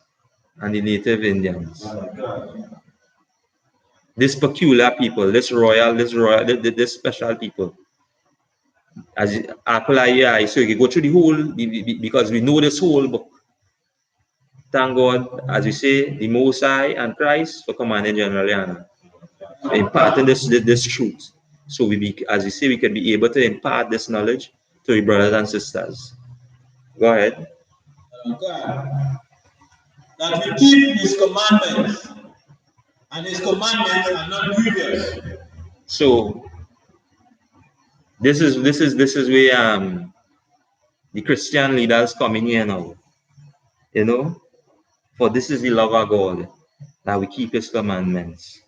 and the Native Indians. This peculiar people, this special people. As apple eye, so you can go through the whole, because we know this whole book. Thank God, as we say, the Most High and Christ for commanding General YAHANNA, imparting this truth. So as you say, we can be able to impart this knowledge to your brothers and sisters. Go ahead. God, that we keep his commandments, and his commandments are not grievous. So this is where the Christian leaders come in here now. You know, for this is the love of God, that we keep his commandments.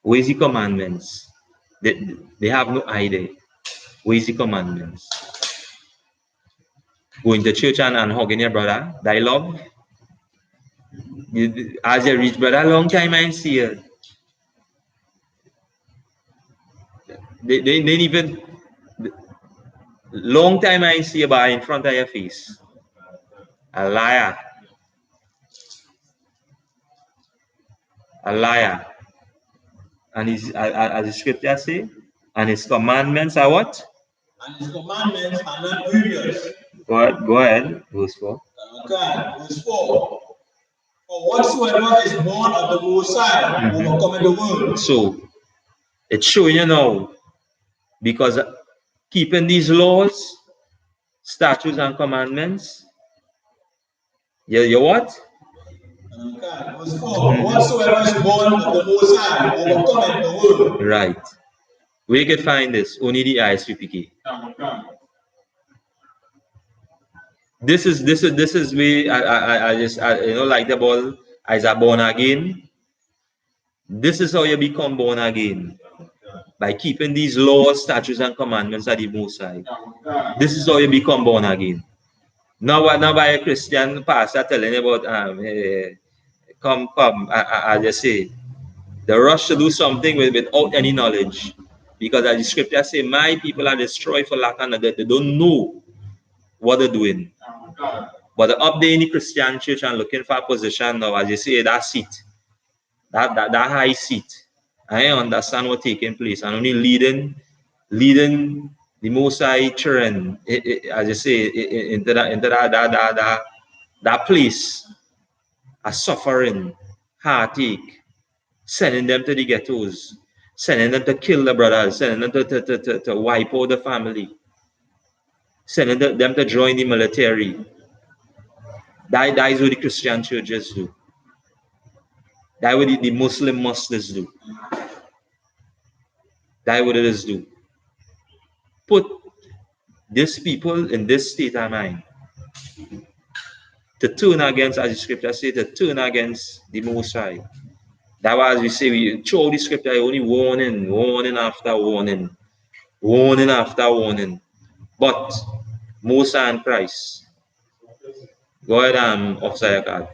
Where is the commandments? They have no idea. Where is the commandments? Going to church and hugging your brother, thy love. As you reach brother, long time I see you. They didn't even, long time I see you by in front of your face. A liar. A liar. And as the scripture say, and his commandments are what? And his commandments are not grievous. Go ahead, verse 4. Okay, verse 4. For whatsoever is born of the Most High overcometh the world. So it's showing you now, because keeping these laws, statutes, and commandments, you what? Okay, verse 4. Whatsoever is born of the Most High overcometh the world. Right. Where you can find this? Only the I.S.U.P.K. This is where I just like the ball as a born again. This is how you become born again, by keeping these laws, statutes, and commandments of the Most High. This is how you become born again. Now by a Christian pastor telling you about come, I just say the rush to do something without any knowledge, because as the scripture say, my people are destroyed for lack of knowledge. They don't know what they're doing. But they're up there in the Christian church and looking for a position now, as you say, that seat, that high seat. I understand what's taking place, and only leading the Most High children, as you say, into that place of suffering, heartache, sending them to the ghettos, sending them to kill the brothers, sending them to wipe out the family, sending them to join the military. That is what the Christian churches do. That's what the Muslim mosques do. That's what it is do. Put these people in this state of mind, to turn against, as the scripture says, to turn against the Most High. That's why, as we say, we throw the scripture only warning after warning, warning after warning. But Most High and Christ. Go ahead, officer your card.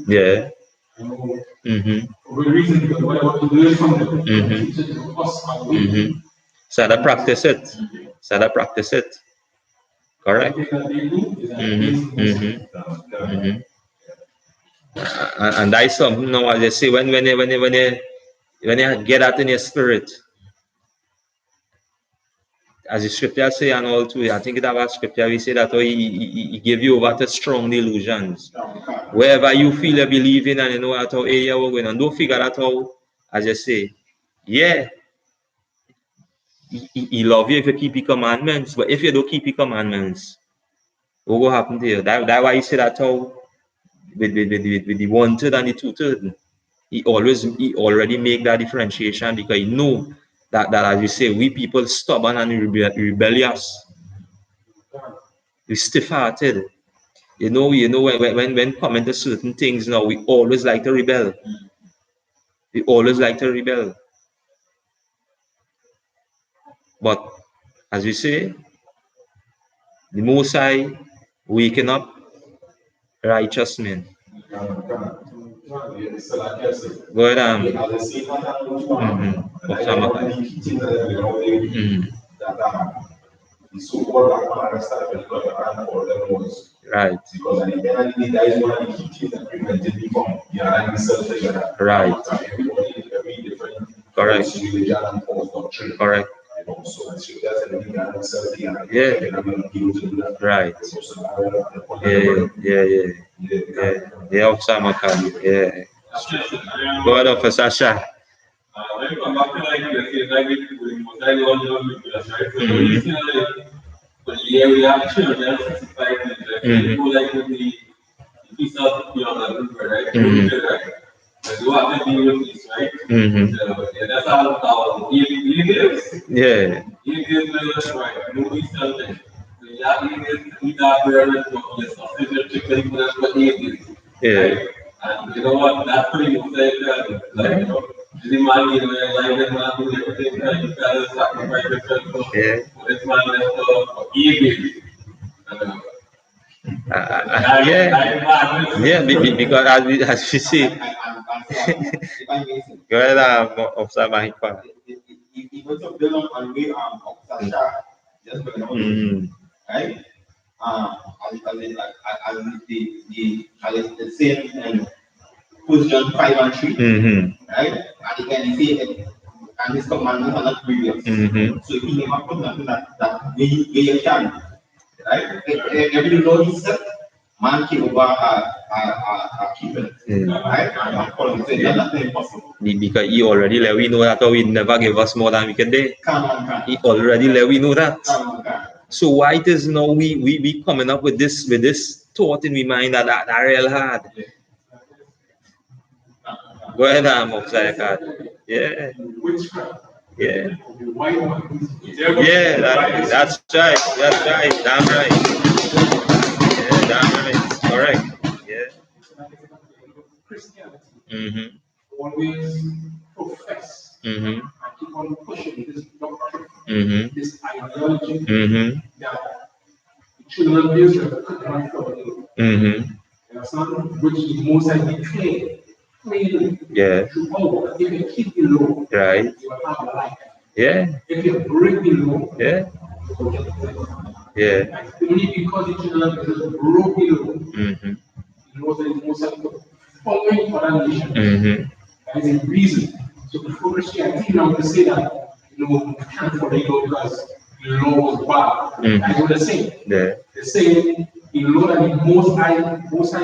Yeah. So that practice it. Correct. And that is something now, as I say, when you get that in your spirit, as the scripture say, and all too, I think that was scripture, we say that he gave you over to strong delusions. Wherever you feel you believe in, and you know at how area we're going, and don't figure that out, as you say, yeah, he love you if you keep your commandments, but if you don't keep your commandments, what will happen to you? That's why he said that how with the 1/3 and the 2/3. He already make that differentiation, because he know that as you say, we people stubborn and rebellious, we stiff-hearted. You know when coming to certain things now, we always like to rebel. But as we say, the Most High waking up righteous men. Go ahead, right. Because at the end of the day, that is one of the key things that prevented me from right. Correct. Correct. Right. Yeah, Officer McCann. Yeah. Go ahead, Officer Shah. When you come back to like the same like with most I don't know with right? So when you see like but yeah we have children 65 minutes, right? You go like with the piece of the group, right? Right? And you have to deal with this, right? So yeah, that's how he lives. Yeah. He lives right. No eat something. So yeah, he lives eat that bread and sausage chicken, that's what he is. Yeah. And you know what? That's pretty much like you know. This man, you know, like this man do everything that you can sacrifice yourself for. This man is for eating. Because as we see, go ahead, Officer Mahipa. Even to build on way Officer Shah just going on, right? As the same First John 5 and 3, right? And he can say it, and his commandments are not grievous. So he never put nothing that we can, right? Every law he set, man came over keep it, right? And follow it. That's not impossible. Because he already let we know that he never give us more than we can do. He already let we know that. So why it is now we coming up with this thought in my mind that real hard. Go ahead, Officer. Yeah. Yeah. Yeah, that's right. That's right. Damn right. Yeah, damn right. Correct. Yeah. Christianity always profess and keep on pushing this doctrine, this ideology that the children of Israel could not follow. Which is most likely declared clearly throughout. If you keep the law, right, you will have a life. Yeah. If you break the law, Yeah. you will get death. Yeah. And only because the children of Israel broke the law, the law that is most likely following other nations. That is a reason. So before Christianity now to say that you can't follow the law because the law was bad. That's what they're saying. Yeah. They're saying the law that the most high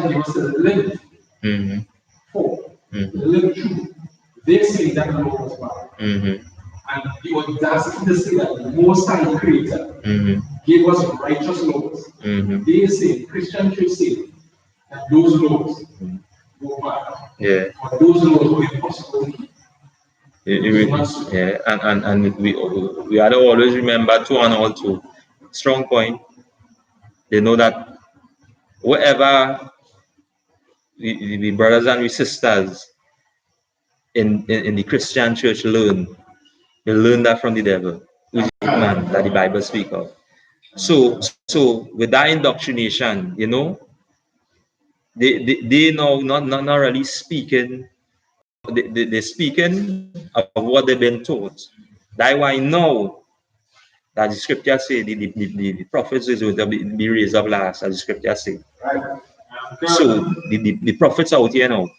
gave us to live for, live true. They say that the law was bad. And the audacity to say that the most high creator gave us righteous laws. They say, Christian church say that those laws were bad. Yeah. But those laws were impossible to keep. Yeah, and we had to always remember two and all two. Strong point. They know that whatever the brothers and the sisters in the Christian church learn, they learn that from the devil, which is the man that the Bible speaks of. So with that indoctrination, you know, they know not really speaking. They're speaking of what they've been taught. That's why now that the scripture say the prophets is going to be raised up last, as the scripture say. So the prophets out here now,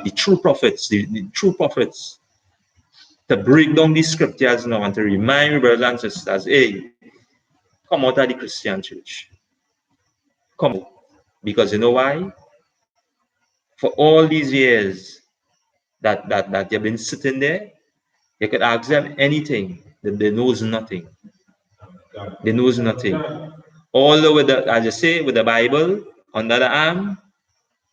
the true prophets, the true prophets, to break down these scriptures now and to remind your brothers and sisters, hey, come out of the Christian church. Come out. Because you know why? For all these years that you've been sitting there, you could ask them anything. They knows nothing. They knows nothing. All with the, as you say, with the Bible under the arm,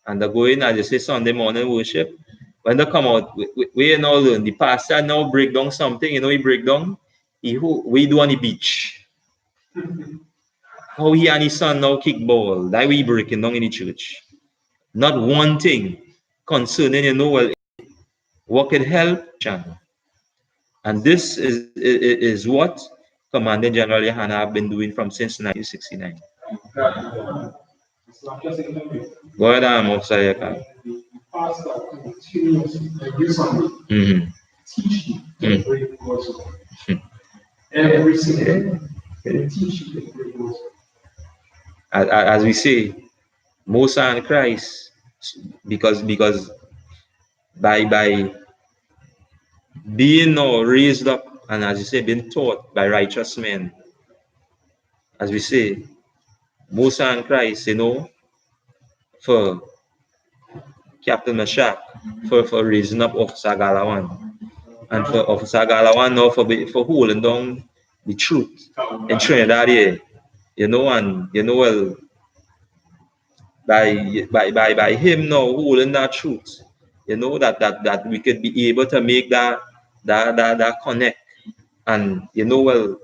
and they're going, as you say, Sunday morning worship. When they come out, we now learn. The pastor now break down something, you know, he break down. We do on the beach. How he and his son now kick ball. That we breaking down in the church. Not one thing concerning, you know, well, what could help. And this is what Commanding General YAHANNA have been doing from since 1969. Go ahead, Officer Yakan. The pastor continuously every Sunday teaching the great gospel. Every single day, teaching the great gospel. As we say, Moses and Christ, because by being raised up and as you say, been taught by righteous men. As we say, Moses and Christ, for Captain Meshach, for raising up Officer Galawan. And for Officer Galawan now for holding down the truth in Trinidad here. Well, by him now holding that truth, that we could be able to make that connect, and well,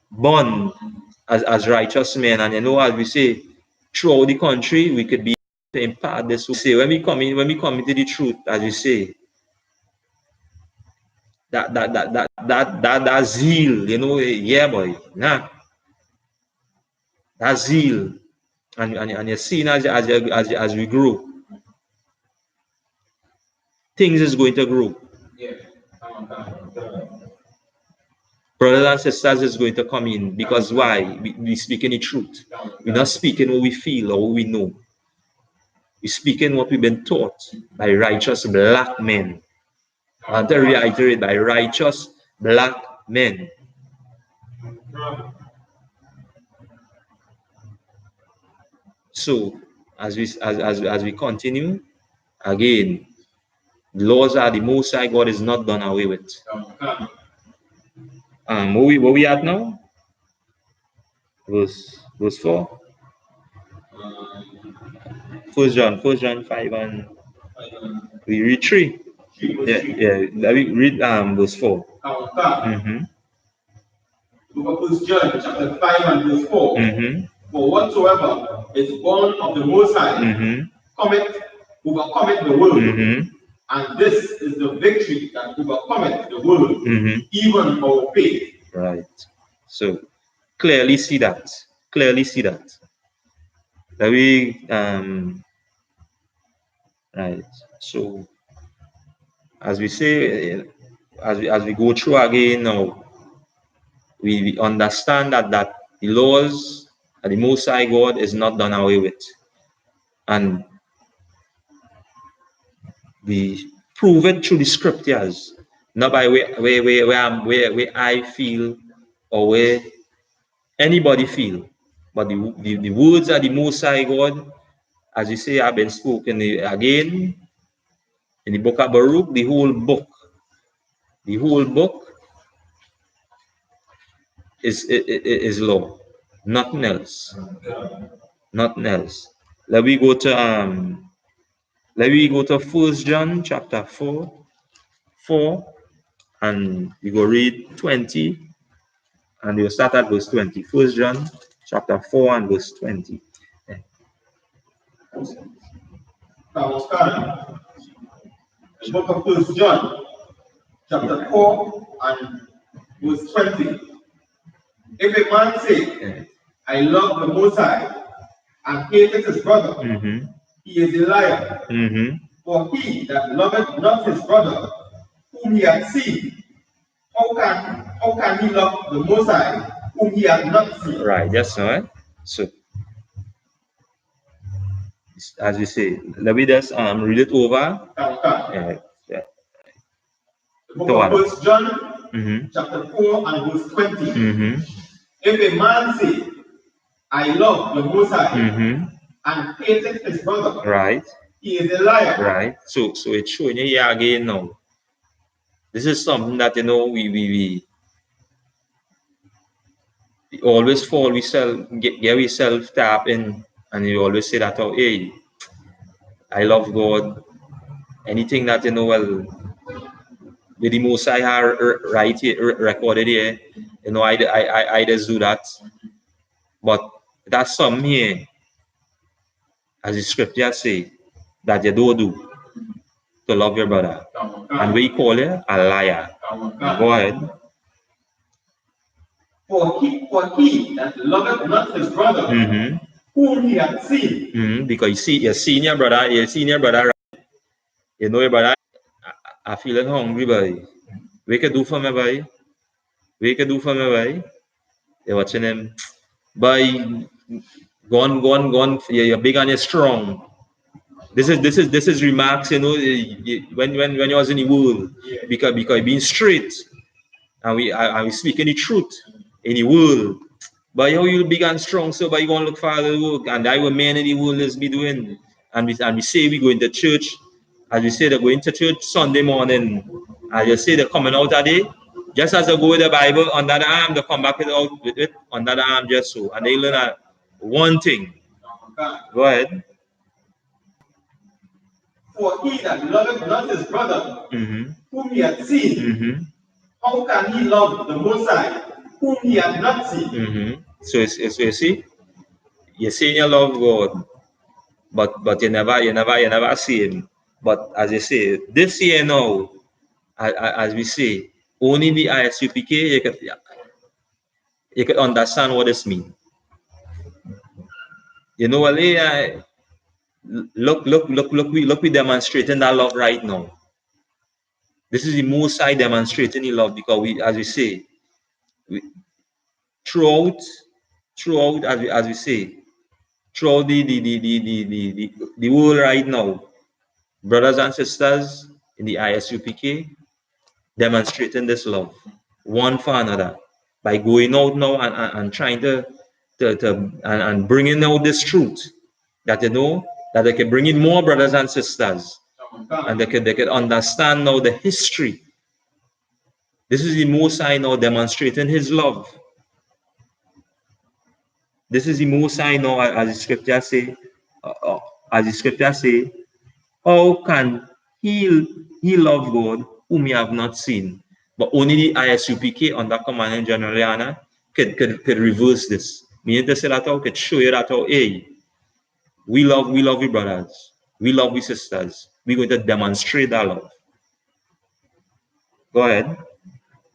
born as righteous men, and as we say, throughout the country we could be able to impart this. We say when we come into the truth, as we say, that zeal, yeah boy, nah, that zeal, and you're seeing as we grow, things is going to grow. Yeah. Brothers and sisters is going to come in, because why? We speaking the truth. We're not speaking what we feel or what we know. We're speaking what we've been taught by righteous black men. I want to reiterate, by righteous black men. So as we continue, again, the laws are the Most High God is not done away with. Where we at now? Verse 4. 1 John 5 and we read 3. Yeah. Let me read verse 4. Book of 1 John chapter 5 and verse 4. For whatsoever is born of the Most High overcometh the world. And this is the victory that overcometh the world, even our faith. Right. So clearly see that. That we right. So as we say, as we go through again now, we understand that the laws of the Most High God is not done away with, and we prove it through the scriptures, not by where I feel or where anybody feel, but the words of the Most High God, as you say, have been spoken again in the book of Baruch. The whole book is law, nothing else. Let me go to 1 John chapter 4, and we go read 20, and we'll start at verse 20. 1 John chapter 4 and verse 20. The book of 1 John chapter 4 and verse 20. If a man say, I love the Most High, and hateth his brother, he is a liar. For he that loveth not his brother, whom he hath seen, how can he love the Most High, whom he hath not seen? Right, yes, right. So, as we say, let me just read it over. The book of 1 John, chapter 4 and verse 20. If a man say, I love the Most High, and hateth his brother, right, he is a liar. Right. So it's showing you here again now. This is something that we always fall, we get ourselves tap in, and you always say that, oh, hey, I love God. Anything that well, with the Most High right here, recorded here, I just do that. But that's something here, as the scripture say, that you don't do to love your brother, and we call it a liar. Go ahead. For he that loveth not his brother, whom he hath seen. Because you're seeing your brother, right? Your brother, I feeling hungry, boy. We can do for me, boy. You're watching him. Boy, go on. You're big and you're strong. This is remarks, when you was in the world, because being straight, and we speaking the truth in the world. But how you big and strong, so but you gonna look for the work, and I will men in the world is be doing, and we say we go into church, as we say they go into church Sunday morning, as you say they're coming out of day, just as they go with the Bible under the arm, they come back with it under the arm just so, and they learn one thing. Go ahead. For he that loveth not his brother, whom he hath seen, how can he love the Most High, whom he hath not seen? So you see, you're saying you love God, but you never see him. But as you say, this year now, as we say, only the I.S.U.P.K. you could understand what this means. You know what? Look, we demonstrating that love right now. This is the Most High demonstrating the love, because as we say, throughout, as we say, throughout the world right now, brothers and sisters in the I.S.U.P.K. demonstrating this love one for another by going out now and trying to and bringing out this truth, that that they can bring in more brothers and sisters, and they could understand now the history. This is the Most High now demonstrating his love. This is the Most High now, as the scripture say, how can he love God whom he have not seen? But only the I.S.U.P.K. under Command General YAHANNA could reverse this. Meaning to say that how could show you that how, hey, we love you brothers, we love you sisters. We're going to demonstrate that love. Go ahead.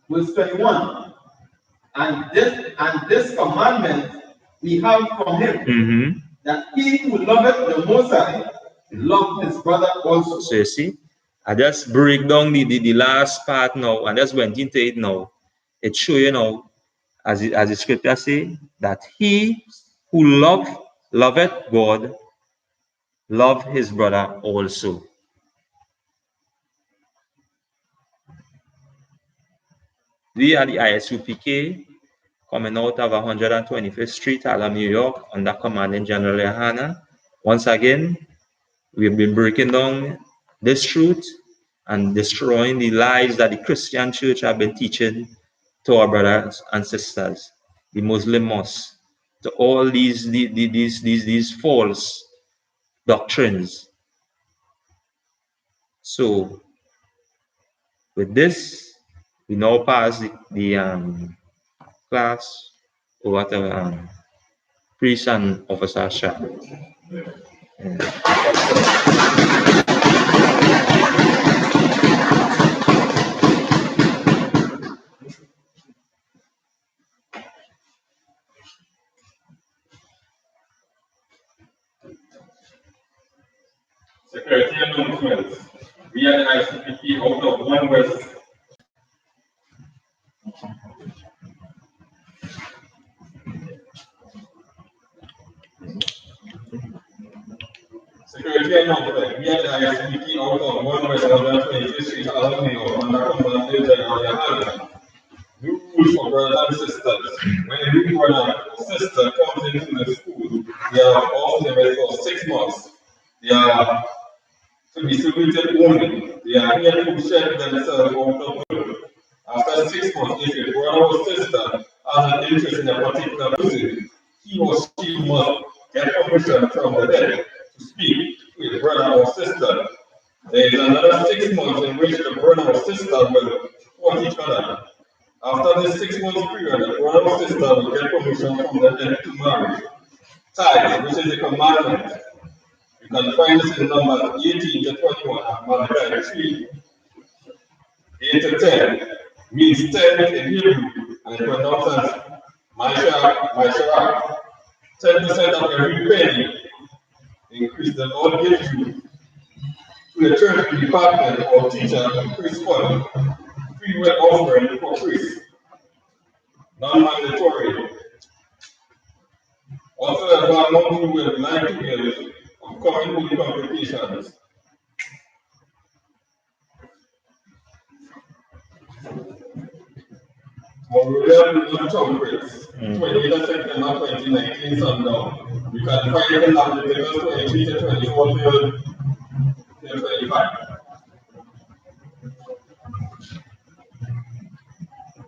Verse 21. And this commandment we have from him, that he who loveth the Most High love his brother also. So you see, I just break down the last part now, and just went into it now. It shows you now, as the scripture say, that he who loveth God love his brother also. We are the I.S.U.P.K. coming out of 125th Street, Harlem, New York, under Commanding General YAHANNA. Once again, we've been breaking down this truth and destroying the lies that the Christian church have been teaching to our brothers and sisters, the Muslim mosques, to all these false doctrines. So, with this, we now pass the class over to Priest and Officer Shah. Security announcements. We are the I.S.U.P.K. out of 1 West. Security announcement. We are the I.S.U.P.K. out of 1 West 125th Street, Harlem, New York, under Command General YAHANNA. New rules for brothers and sisters. When a new brother or sister comes into the school, they are off limits for 6 months. They are to be saluted only. They are here to check themselves out of work. After 6 months, if a brother or sister has an interest in a particular position, he or she must get permission from the head to speak to a brother or sister. There is another 6 months in which the brother or sister will support each other. After this 6 months period, the brother or sister will get permission from the head to marry. Tithes, which is a commandment. You can find this in Numbers 18 to 21 and Malachi 3, 8 to 10. Means 10 in Hebrew and pronounced as Mashah. 10% of every penny increase the Lord gives you to the church department or teacher and priest fund. Free will offering for priests. Non-mandatory. Whatsoever among you will like to give upcoming holy complications. Memorial Trumpets, 28th September 2019 sundown. You can find it in Leviticus 23 to 24 till 25.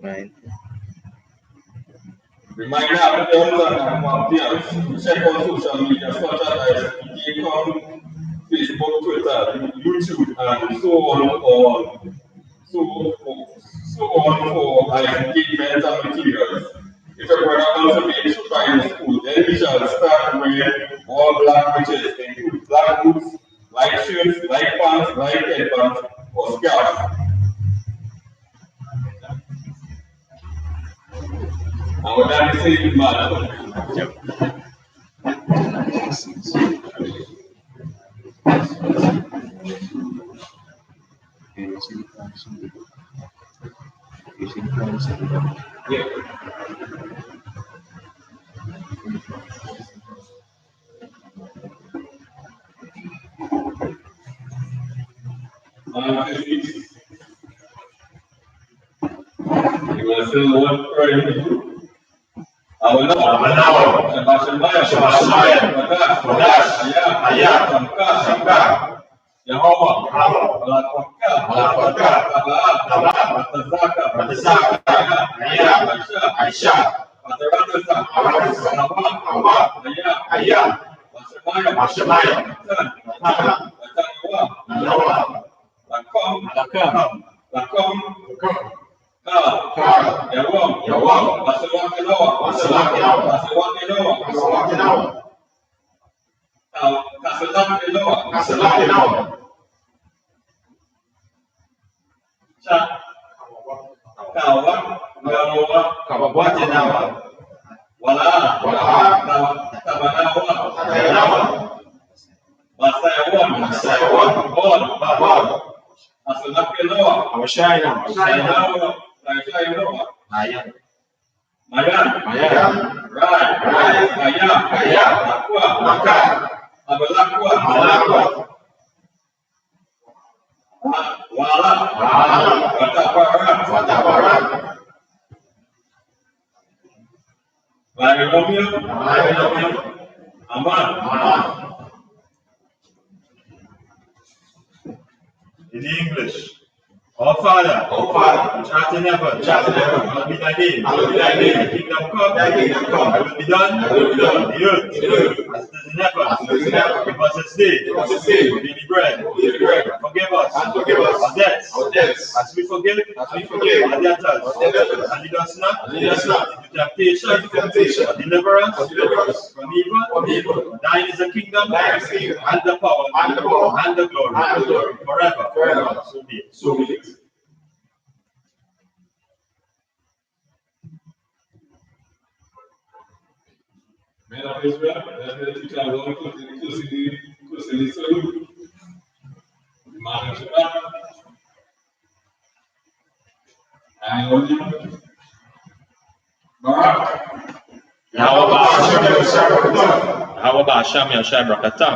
Right. Reminder applicants and volunteers, check out social media such as I.S.U.P.K, Facebook, Twitter, YouTube, and so on for I.S.U.P.K events and materials. If your brother wants to be issued by the school, then we shall start wearing all black breeches, include black boots, light shirts, light pants, light headbands, or scarves. And with that, we say man. Yep. Yeah. You want to say one prayer? I will know. In English. Our Father, which art in heaven, hallowed be thy name. Thy kingdom come, thy will be done, on the earth, as it is in heaven. Give us this day our daily bread. Forgive us our debts, as we forgive our debtors. And lead us not into temptation, but deliver us from evil. Thine is the kingdom, and the power, and the glory, forever. So be it. Men of Israel, we can go closely salute. Man of Shabbat. And William. Barak. How about Hashem Yashai Brakata?